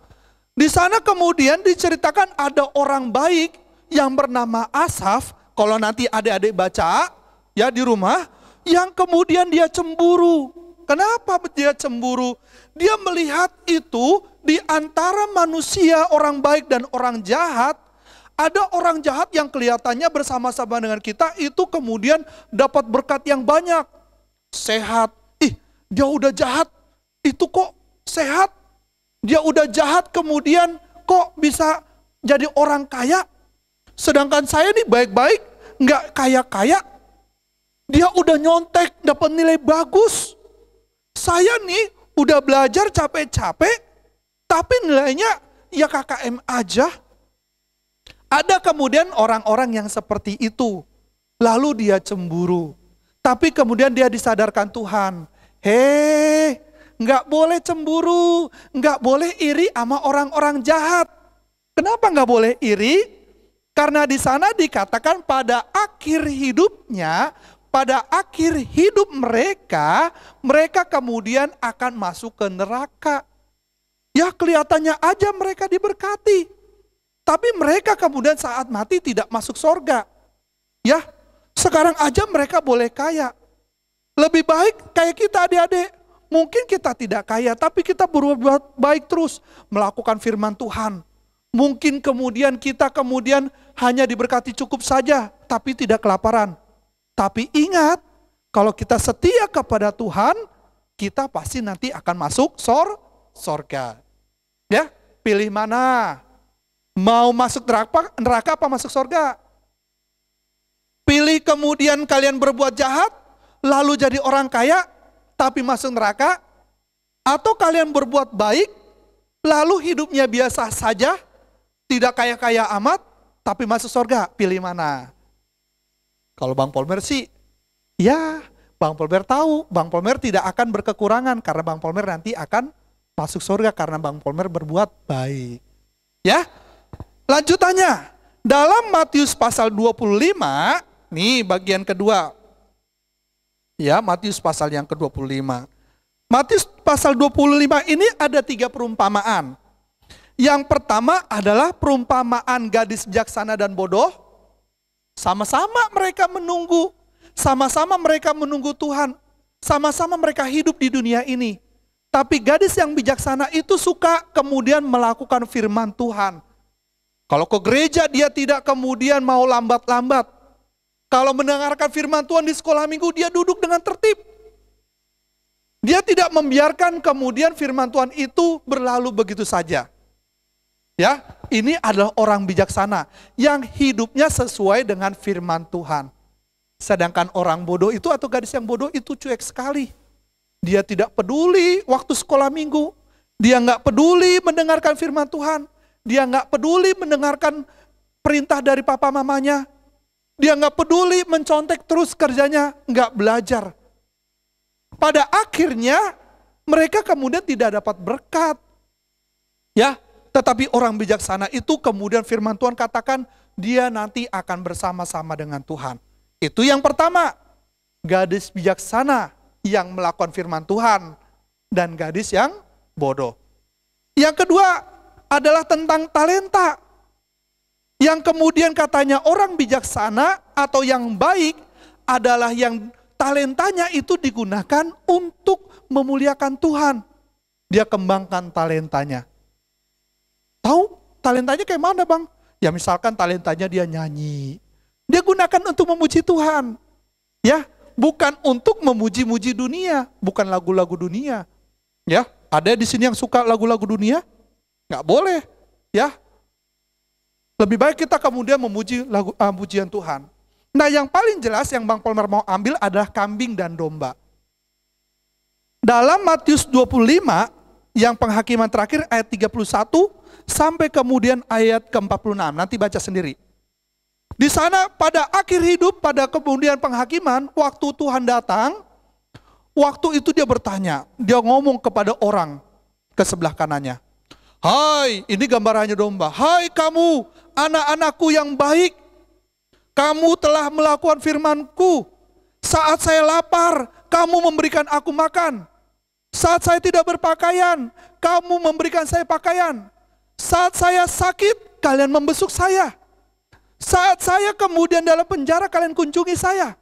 Di sana kemudian diceritakan ada orang baik yang bernama Asaf. Kalau nanti adik-adik baca ya di rumah, yang kemudian dia cemburu. Kenapa dia cemburu? Dia melihat itu di antara manusia orang baik dan orang jahat, ada orang jahat yang kelihatannya bersama-sama dengan kita itu kemudian dapat berkat yang banyak. Sehat. Dia udah jahat, itu kok sehat. Dia udah jahat kemudian kok bisa jadi orang kaya. Sedangkan saya nih baik-baik, nggak kaya-kaya. Dia udah nyontek, dapat nilai bagus. Saya nih udah belajar capek-capek, tapi nilainya ya KKM aja. Ada kemudian orang-orang yang seperti itu. Lalu dia cemburu. Tapi kemudian dia disadarkan Tuhan. Nggak boleh cemburu. Nggak boleh iri sama orang-orang jahat. Kenapa nggak boleh iri? Karena di sana dikatakan pada akhir hidupnya, pada akhir hidup mereka, mereka kemudian akan masuk ke neraka. Ya kelihatannya aja mereka diberkati. Tapi mereka kemudian saat mati tidak masuk surga. Ya, sekarang aja mereka boleh kaya. Lebih baik kayak kita adik-adik. Mungkin kita tidak kaya, tapi kita berbuat baik terus. Melakukan firman Tuhan. Mungkin kemudian kita hanya diberkati cukup saja, tapi tidak kelaparan. Tapi ingat, kalau kita setia kepada Tuhan, kita pasti nanti akan masuk surga. Ya, pilih mana? Mau masuk neraka apa masuk surga? Pilih kemudian kalian berbuat jahat, lalu jadi orang kaya, tapi masuk neraka? Atau kalian berbuat baik, lalu hidupnya biasa saja, tidak kaya-kaya amat, tapi masuk surga? Pilih mana? Kalau Bang Polmer sih, ya Bang Polmer tahu, Bang Polmer tidak akan berkekurangan, karena Bang Polmer nanti akan masuk surga, karena Bang Polmer berbuat baik. Ya, lanjutannya, dalam Matius pasal 25, nih bagian kedua. Ya, Matius pasal yang ke-25. Matius pasal 25 ini ada 3 perumpamaan. Yang pertama adalah perumpamaan gadis bijaksana dan bodoh. Sama-sama mereka menunggu. Sama-sama mereka menunggu Tuhan. Sama-sama mereka hidup di dunia ini. Tapi gadis yang bijaksana itu suka kemudian melakukan firman Tuhan. Kalau ke gereja dia tidak kemudian mau lambat-lambat. Kalau mendengarkan firman Tuhan di sekolah minggu, dia duduk dengan tertib. Dia tidak membiarkan kemudian firman Tuhan itu berlalu begitu saja. Ya, ini adalah orang bijaksana yang hidupnya sesuai dengan firman Tuhan. Sedangkan orang bodoh itu atau gadis yang bodoh itu cuek sekali. Dia tidak peduli waktu sekolah minggu. Dia nggak peduli mendengarkan firman Tuhan. Dia nggak peduli mendengarkan perintah dari papa mamanya. Dia nggak peduli mencontek terus kerjanya, nggak belajar. Pada akhirnya mereka kemudian tidak dapat berkat. Ya, tetapi orang bijaksana itu kemudian firman Tuhan katakan dia nanti akan bersama-sama dengan Tuhan. Itu yang pertama, gadis bijaksana yang melakukan firman Tuhan dan gadis yang bodoh. Yang kedua adalah tentang talenta. Yang kemudian katanya orang bijaksana atau yang baik adalah yang talentanya itu digunakan untuk memuliakan Tuhan. Dia kembangkan talentanya. Tahu talentanya kayak mana Bang? Ya misalkan talentanya dia nyanyi. Dia gunakan untuk memuji Tuhan. Ya, bukan untuk memuji-muji dunia, bukan lagu-lagu dunia. Ya, ada di sini yang suka lagu-lagu dunia? Nggak boleh. Ya. Lebih baik kita kemudian memuji pujian Tuhan. Nah, yang paling jelas yang Bang Polmer mau ambil adalah kambing dan domba. Dalam Matius 25, yang penghakiman terakhir ayat 31 sampai kemudian ayat ke-46. Nanti baca sendiri. Di sana pada akhir hidup, pada kemudian penghakiman, waktu Tuhan datang, waktu itu dia bertanya, dia ngomong kepada orang ke sebelah kanannya. Hai, ini gambarannya domba. Hai kamu, anak-anakku yang baik. Kamu telah melakukan firman-Ku. Saat saya lapar, kamu memberikan aku makan. Saat saya tidak berpakaian, kamu memberikan saya pakaian. Saat saya sakit, kalian membesuk saya. Saat saya kemudian dalam penjara, kalian kunjungi saya.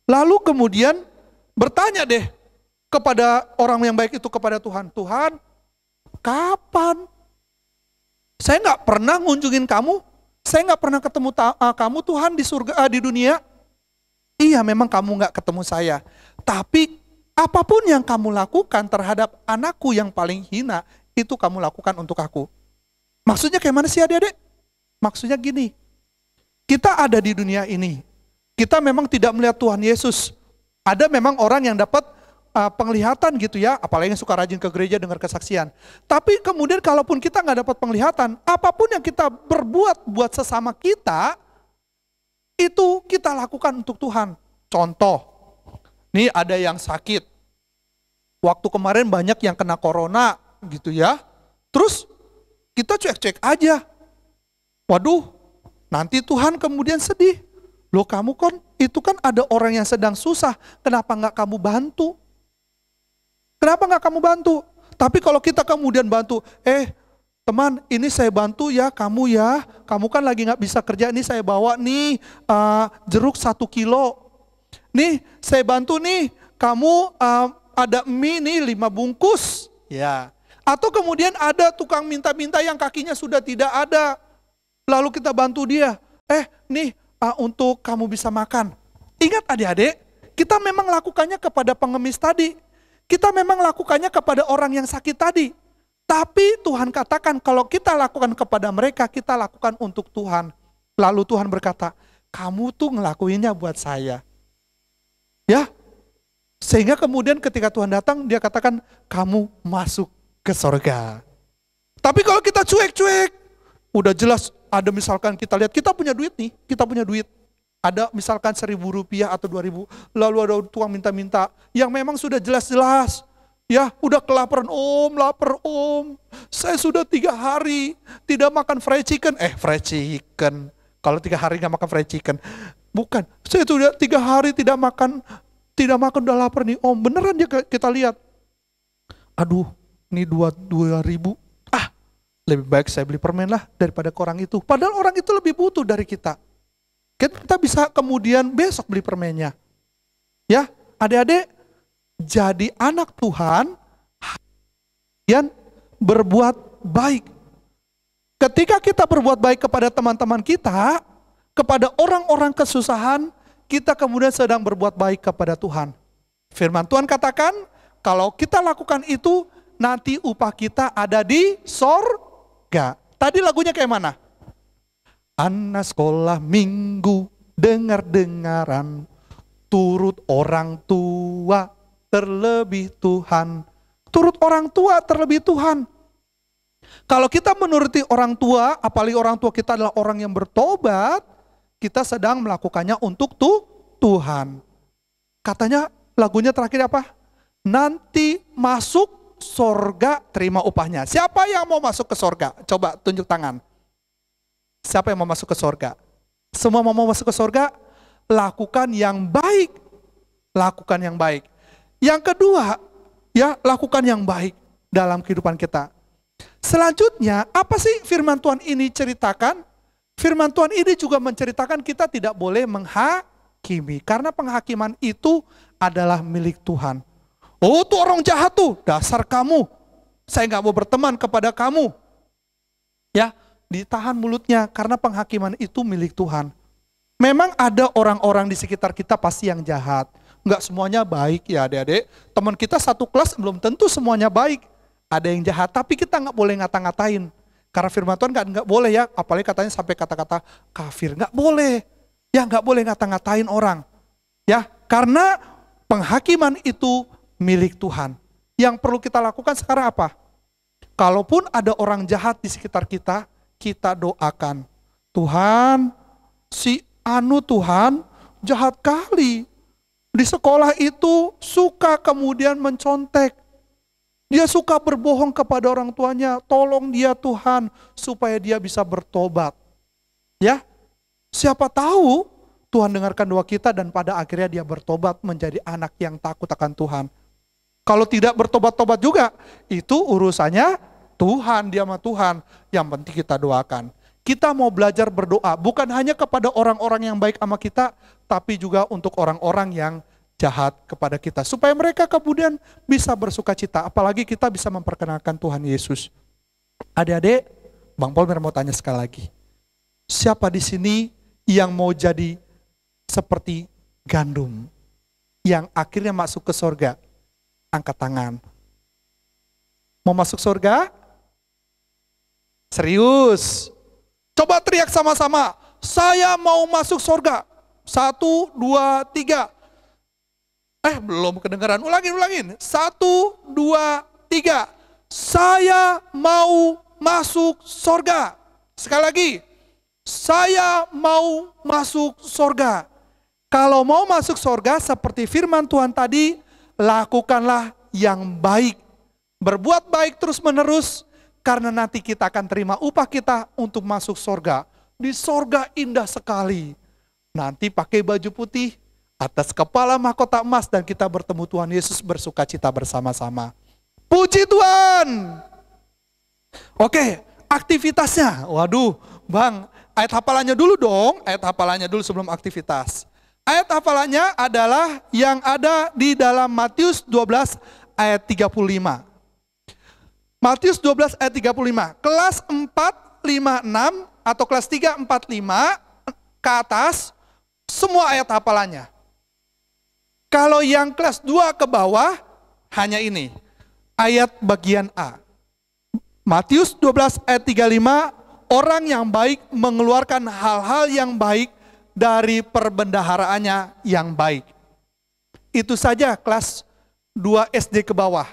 Lalu kemudian bertanya deh kepada orang yang baik itu kepada Tuhan. Tuhan, kapan? Saya nggak pernah ngunjungin kamu. Saya nggak pernah ketemu kamu Tuhan di surga, di dunia. Iya, memang kamu nggak ketemu saya. Tapi apapun yang kamu lakukan terhadap anakku yang paling hina, itu kamu lakukan untuk aku. Maksudnya kayak mana sih adik-adik? Maksudnya gini, kita ada di dunia ini. Kita memang tidak melihat Tuhan Yesus. Ada memang orang yang dapat penglihatan gitu ya, apalagi yang suka rajin ke gereja dengar kesaksian. Tapi kemudian kalaupun kita nggak dapat penglihatan, apapun yang kita berbuat buat sesama kita, itu kita lakukan untuk Tuhan. Contoh, nih ada yang sakit. Waktu kemarin banyak yang kena corona gitu ya. Terus kita cuek-cuek aja. Waduh, nanti Tuhan kemudian sedih. Loh kamu kan, itu kan ada orang yang sedang susah, kenapa nggak kamu bantu? Kenapa nggak kamu bantu? Tapi kalau kita kemudian bantu, teman ini saya bantu ya, kamu kan lagi nggak bisa kerja, ini saya bawa nih jeruk 1 kilo. Nih saya bantu nih, kamu ada mie nih 5 bungkus. Ya. Atau kemudian ada tukang minta-minta yang kakinya sudah tidak ada. Lalu kita bantu dia, nih untuk kamu bisa makan. Ingat adik-adik, kita memang lakukannya kepada pengemis tadi. Kita memang lakukannya kepada orang yang sakit tadi. Tapi Tuhan katakan kalau kita lakukan kepada mereka, kita lakukan untuk Tuhan. Lalu Tuhan berkata, kamu tuh ngelakuinnya buat saya. Ya, sehingga kemudian ketika Tuhan datang, dia katakan, kamu masuk ke sorga. Tapi kalau kita cuek-cuek, udah jelas ada misalkan kita lihat, kita punya duit nih, kita punya duit. Ada misalkan 1.000 rupiah atau 2.000, lalu ada tukang minta-minta, yang memang sudah jelas-jelas, ya udah kelaparan, lapar om, saya sudah 3 hari tidak makan fried chicken, fried chicken, kalau 3 hari nggak makan fried chicken, bukan, saya sudah 3 hari tidak makan udah lapar nih om, beneran dia kita lihat, aduh, ini 2.000, lebih baik saya beli permen lah daripada ke orang itu, padahal orang itu lebih butuh dari kita. Kita bisa kemudian besok beli permennya. Ya, adik-adik, jadi anak Tuhan yang berbuat baik. Ketika kita berbuat baik kepada teman-teman kita, kepada orang-orang kesusahan, kita kemudian sedang berbuat baik kepada Tuhan. Firman Tuhan katakan, kalau kita lakukan itu, nanti upah kita ada di sorga. Tadi lagunya kayak mana? Anak sekolah minggu dengar-dengaran, turut orang tua terlebih Tuhan. Turut orang tua terlebih Tuhan. Kalau kita menuruti orang tua, apalagi orang tua kita adalah orang yang bertobat, kita sedang melakukannya untuk Tuhan. Katanya lagunya terakhir apa? Nanti masuk sorga terima upahnya. Siapa yang mau masuk ke sorga? Coba tunjuk tangan. Siapa yang mau masuk ke sorga? Semua mau masuk ke sorga? Lakukan yang baik. Lakukan yang baik. Yang kedua, ya lakukan yang baik dalam kehidupan kita. Selanjutnya, apa sih firman Tuhan ini ceritakan? Firman Tuhan ini juga menceritakan kita tidak boleh menghakimi. Karena penghakiman itu adalah milik Tuhan. Oh tuh orang jahat tuh, dasar kamu. Saya gak mau berteman kepada kamu. Ya, ditahan mulutnya karena penghakiman itu milik Tuhan. Memang ada orang-orang di sekitar kita pasti yang jahat. Enggak semuanya baik ya adik-adik. Teman kita satu kelas belum tentu semuanya baik. Ada yang jahat, tapi kita nggak boleh ngata-ngatain. Karena firman Tuhan nggak boleh ya, apalagi katanya sampai kata-kata kafir. Nggak boleh. Ya nggak boleh ngata-ngatain orang. Ya, karena penghakiman itu milik Tuhan. Yang perlu kita lakukan sekarang apa? Kalaupun ada orang jahat di sekitar kita, kita doakan. Tuhan, si anu Tuhan jahat kali. Di sekolah itu suka kemudian mencontek. Dia suka berbohong kepada orang tuanya. Tolong dia Tuhan supaya dia bisa bertobat. Ya, siapa tahu Tuhan dengarkan doa kita dan pada akhirnya dia bertobat menjadi anak yang takut akan Tuhan. Kalau tidak bertobat-tobat juga, itu urusannya Tuhan, dia sama Tuhan. Yang penting kita doakan. Kita mau belajar berdoa, bukan hanya kepada orang-orang yang baik sama kita, tapi juga untuk orang-orang yang jahat kepada kita. Supaya mereka kemudian bisa bersuka cita, apalagi kita bisa memperkenalkan Tuhan Yesus. Adik-adik, Bang Polmer mau tanya sekali lagi. Siapa di sini yang mau jadi seperti gandum, yang akhirnya masuk ke surga? Angkat tangan. Mau masuk surga? Serius? Coba teriak sama-sama. Saya mau masuk surga. 1, 2, 3. Belum kedengaran. Ulangin. 1, 2, 3. Saya mau masuk surga. Sekali lagi. Saya mau masuk surga. Kalau mau masuk surga seperti firman Tuhan tadi, lakukanlah yang baik. Berbuat baik terus menerus, karena nanti kita akan terima upah kita untuk masuk surga. Di surga indah sekali. Nanti pakai baju putih, atas kepala mahkota emas, dan kita bertemu Tuhan Yesus bersuka cita bersama-sama. Puji Tuhan. Oke, aktivitasnya. Waduh, Bang, ayat hafalannya dulu dong. Ayat hafalannya dulu sebelum aktivitas. Ayat hafalannya adalah yang ada di dalam Matius 12 ayat 35. Matius 12 ayat 35. Kelas 4, 5, 6 atau kelas 3, 4, 5 ke atas, semua ayat hafalannya. Kalau yang kelas 2 ke bawah, hanya ini. Ayat bagian A. Matius 12 ayat 35, orang yang baik mengeluarkan hal-hal yang baik dari perbendaharaannya yang baik. Itu saja kelas 2 SD ke bawah.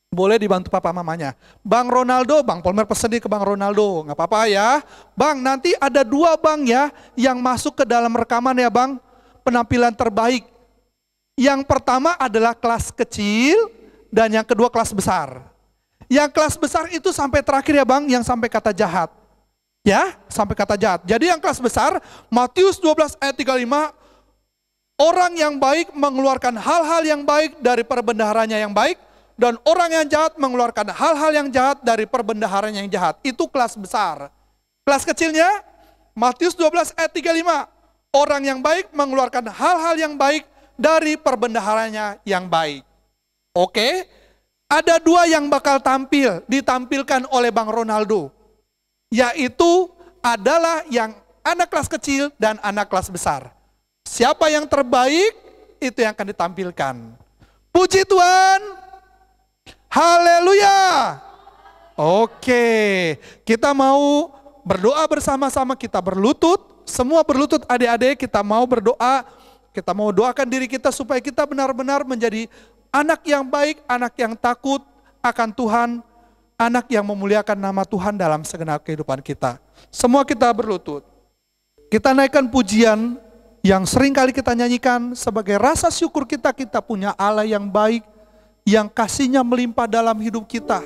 Boleh dibantu papa mamanya. Bang Ronaldo, Bang Polmer pesen ke Bang Ronaldo. Nggak apa-apa ya. Bang, nanti ada 2 bang ya yang masuk ke dalam rekaman ya bang. Penampilan terbaik. Yang pertama adalah kelas kecil dan yang kedua kelas besar. Yang kelas besar itu sampai terakhir ya bang, yang sampai kata jahat. Ya, sampai kata jahat. Jadi yang kelas besar, Matius 12 ayat 35, orang yang baik mengeluarkan hal-hal yang baik dari perbendaharanya yang baik, dan orang yang jahat mengeluarkan hal-hal yang jahat dari perbendaharanya yang jahat. Itu kelas besar. Kelas kecilnya, Matius 12 ayat 35, orang yang baik mengeluarkan hal-hal yang baik dari perbendaharanya yang baik. Oke, ada 2 yang bakal ditampilkan oleh Bang Ronaldo. Yaitu adalah yang anak kelas kecil dan anak kelas besar. Siapa yang terbaik, itu yang akan ditampilkan. Puji Tuhan. Haleluya. Oke, kita mau berdoa bersama-sama, kita berlutut. Semua berlutut adik-adik, kita mau berdoa. Kita mau doakan diri kita supaya kita benar-benar menjadi anak yang baik, anak yang takut akan Tuhan, anak yang memuliakan nama Tuhan dalam segenap kehidupan kita. Semua kita berlutut. Kita naikkan pujian yang sering kali kita nyanyikan sebagai rasa syukur kita punya Allah yang baik, yang kasih-Nya melimpah dalam hidup kita.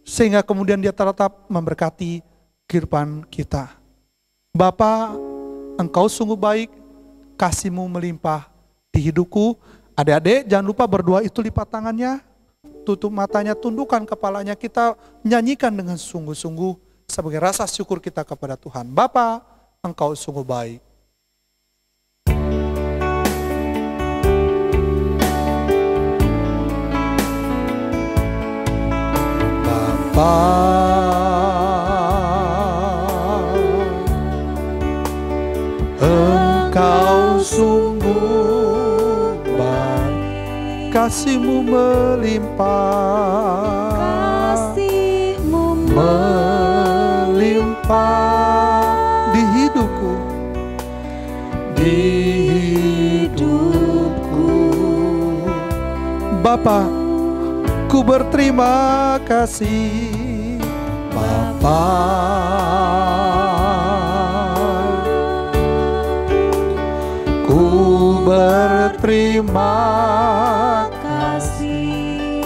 Sehingga kemudian Dia tetap memberkati kehidupan kita. Bapa, Engkau sungguh baik, kasih-Mu melimpah di hidupku. Adik-adik jangan lupa berdoa itu lipat tangannya, tutup matanya, tundukkan kepalanya, kita nyanyikan dengan sungguh-sungguh sebagai rasa syukur kita kepada Tuhan. Bapa, Engkau sungguh baik. Bapa, Engkau sungguh baik, kasih-Mu melimpah, kasih-Mu melimpah di hidupku, di hidupku. Bapa, ku berterima kasih, Bapa. Ku berterima kasih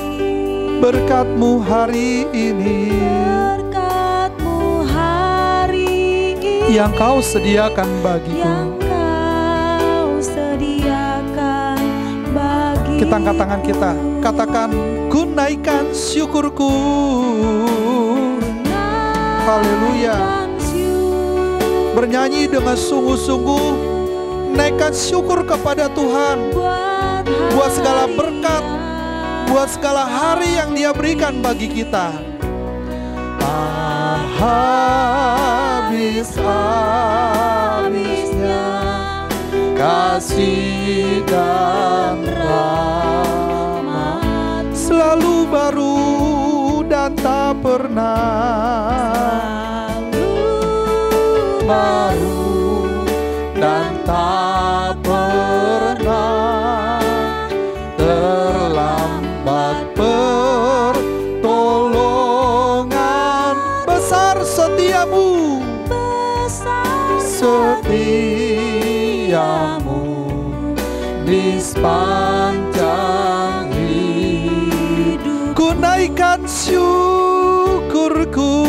berkat-Mu hari ini, yang Kau sediakan bagiku. Kita angkat tangan kita, katakan, ku naikkan syukurku. Haleluya. Bernyanyi dengan sungguh-sungguh, naikkan syukur kepada Tuhan buat segala berkat, buat segala hari yang Dia berikan bagi kita. Habis-habisnya kasih dan rahmat selalu baru dan tak pernah baru dan tak pernah terlambat. Pertolongan besar setiamu, setiamu di sepanjang hidup. Ku naikkan syukurku,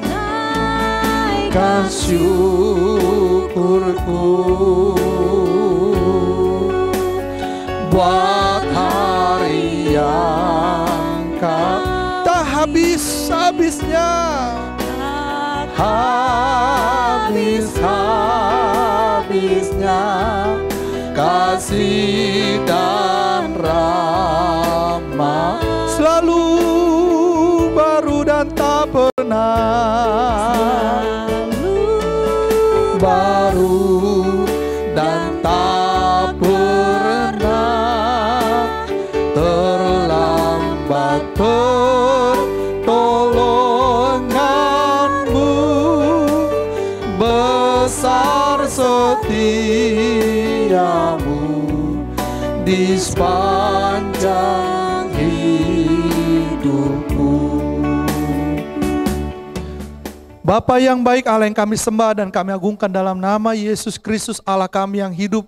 naikkan syukurku buat hari yang tak habis-habisnya, habis-habisnya kasih dan rahmat selalu baru dan tak pernah baru dan tak pernah terlambat. Pertolongan-Mu besar setiamu di sepanjang hidupku. Bapa yang baik, Allah yang kami sembah dan kami agungkan dalam nama Yesus Kristus, Allah kami yang hidup,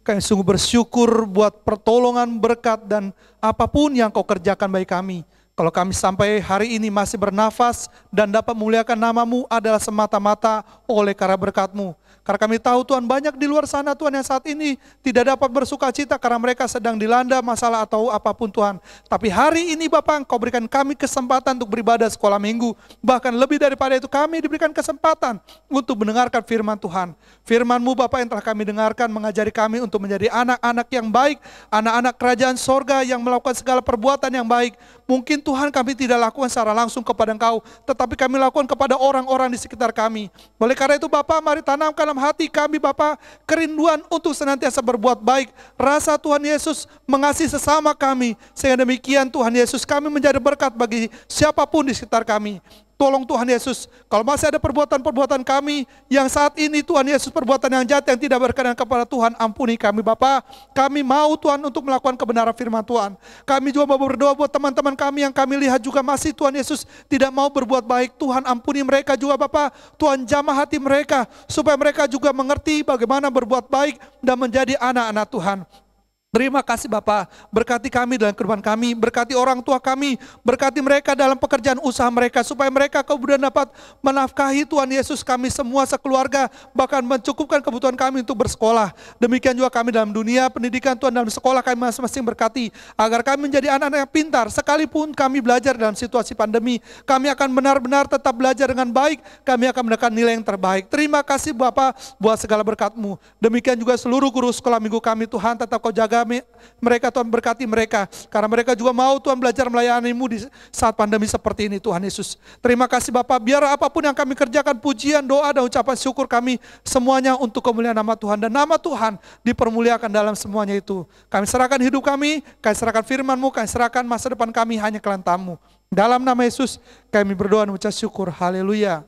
kami sungguh bersyukur buat pertolongan, berkat, dan apapun yang Kau kerjakan bagi kami. Kalau kami sampai hari ini masih bernafas dan dapat memuliakan nama-Mu adalah semata-mata oleh karena berkat-Mu. Karena kami tahu Tuhan, banyak di luar sana Tuhan yang saat ini tidak dapat bersuka cita karena mereka sedang dilanda masalah atau apapun Tuhan. Tapi hari ini Bapa, Engkau berikan kami kesempatan untuk beribadah sekolah minggu. Bahkan lebih daripada itu, kami diberikan kesempatan untuk mendengarkan firman Tuhan. Firman-Mu Bapa yang telah kami dengarkan mengajari kami untuk menjadi anak-anak yang baik, anak-anak kerajaan sorga yang melakukan segala perbuatan yang baik. Mungkin Tuhan kami tidak lakukan secara langsung kepada Engkau, tetapi kami lakukan kepada orang-orang di sekitar kami. Oleh karena itu Bapa, mari tanamkan dalam hati kami Bapa kerinduan untuk senantiasa berbuat baik. Rasa Tuhan Yesus mengasihi sesama kami, sehingga demikian Tuhan Yesus kami menjadi berkat bagi siapapun di sekitar kami. Tolong Tuhan Yesus, kalau masih ada perbuatan-perbuatan kami yang saat ini Tuhan Yesus perbuatan yang jahat yang tidak berkenan kepada Tuhan, ampuni kami Bapa. Kami mau Tuhan untuk melakukan kebenaran firman Tuhan. Kami juga mau berdoa buat teman-teman kami yang kami lihat juga masih Tuhan Yesus tidak mau berbuat baik. Tuhan ampuni mereka juga Bapa. Tuhan jamah hati mereka supaya mereka juga mengerti bagaimana berbuat baik dan menjadi anak-anak Tuhan. Terima kasih Bapa, berkati kami dalam kehidupan kami, berkati orang tua kami, berkati mereka dalam pekerjaan usaha mereka, supaya mereka kemudian dapat menafkahi Tuhan Yesus kami semua sekeluarga, bahkan mencukupkan kebutuhan kami untuk bersekolah. Demikian juga kami dalam dunia pendidikan Tuhan, dalam sekolah kami masing-masing berkati, agar kami menjadi anak-anak yang pintar, sekalipun kami belajar dalam situasi pandemi, kami akan benar-benar tetap belajar dengan baik, kami akan mendapatkan nilai yang terbaik. Terima kasih Bapa buat segala berkat-Mu. Demikian juga seluruh guru sekolah minggu kami Tuhan, tetap Kau jaga jaga mereka Tuhan, berkati mereka. Karena mereka juga mau Tuhan belajar melayani-Mu di saat pandemi seperti ini Tuhan Yesus. Terima kasih Bapak, biar apapun yang kami kerjakan, pujian, doa, dan ucapan syukur kami, semuanya untuk kemuliaan nama Tuhan. Dan nama Tuhan dipermuliakan dalam semuanya itu. Kami serahkan hidup kami serahkan firman-Mu, kami serahkan masa depan kami hanya ke lantam-Mu. Dalam nama Yesus kami berdoa dan mengucap syukur. Haleluya.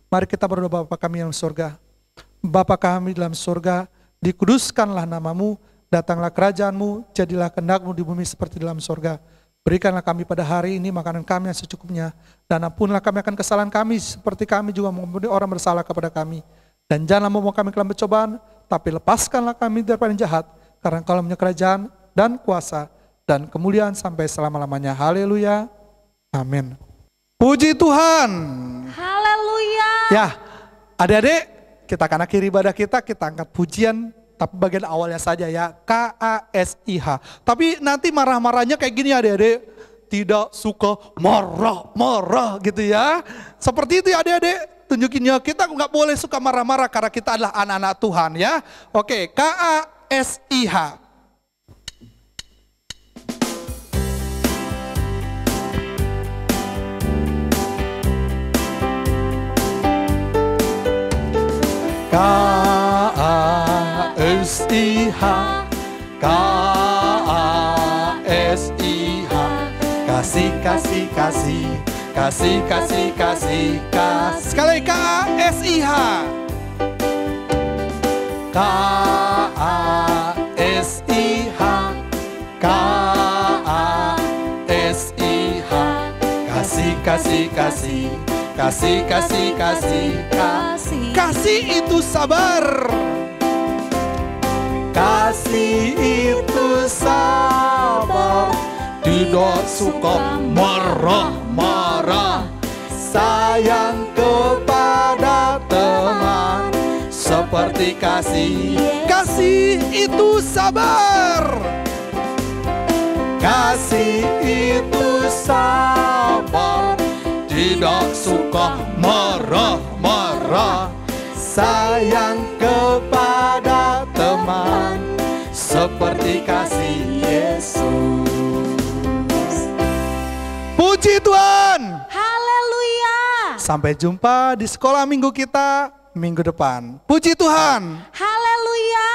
Mari kita berdoa. Bapa kami yang surga. Bapa kami dalam surga, dikuduskanlah nama-Mu, datanglah kerajaan-Mu, jadilah kehendak-Mu di bumi seperti dalam surga. Berikanlah kami pada hari ini makanan kami yang secukupnya, dan ampunilah kami akan kesalahan kami, seperti kami juga mengampuni orang bersalah kepada kami. Dan janganlah membawa kami ke dalam pencobaan, tapi lepaskanlah kami daripada yang jahat, karena Engkau punya kerajaan dan kuasa dan kemuliaan sampai selama-lamanya. Haleluya. Amin. Puji Tuhan. Haleluya. Ya, adik-adik, kita akan akhiri ibadah kita angkat pujian, tapi bagian awalnya saja ya, KASIH. Tapi nanti marah-marahnya kayak gini adik-adik, tidak suka marah-marah gitu ya. Seperti itu ya adik-adik, tunjukinnya kita nggak boleh suka marah-marah karena kita adalah anak-anak Tuhan ya. Oke, KASIH. KASIH, KASIH, kasih, kasih, kasih, kasih, kasih, kasih, kasih. Sekali KASIH, KASIH, KASIH, kasih, kasih, kasih. Kasih, kasih, kasih, kasih. Kasih itu sabar. Kasih itu sabar. Tidak suka marah-marah. Sayang kepada teman seperti kasih. Kasih itu sabar. Kasih itu sabar. Tidak suka marah-marah. Sayang kepada teman seperti kasih Yesus. Puji Tuhan. Haleluya. Sampai jumpa di sekolah minggu kita minggu depan. Puji Tuhan. Haleluya.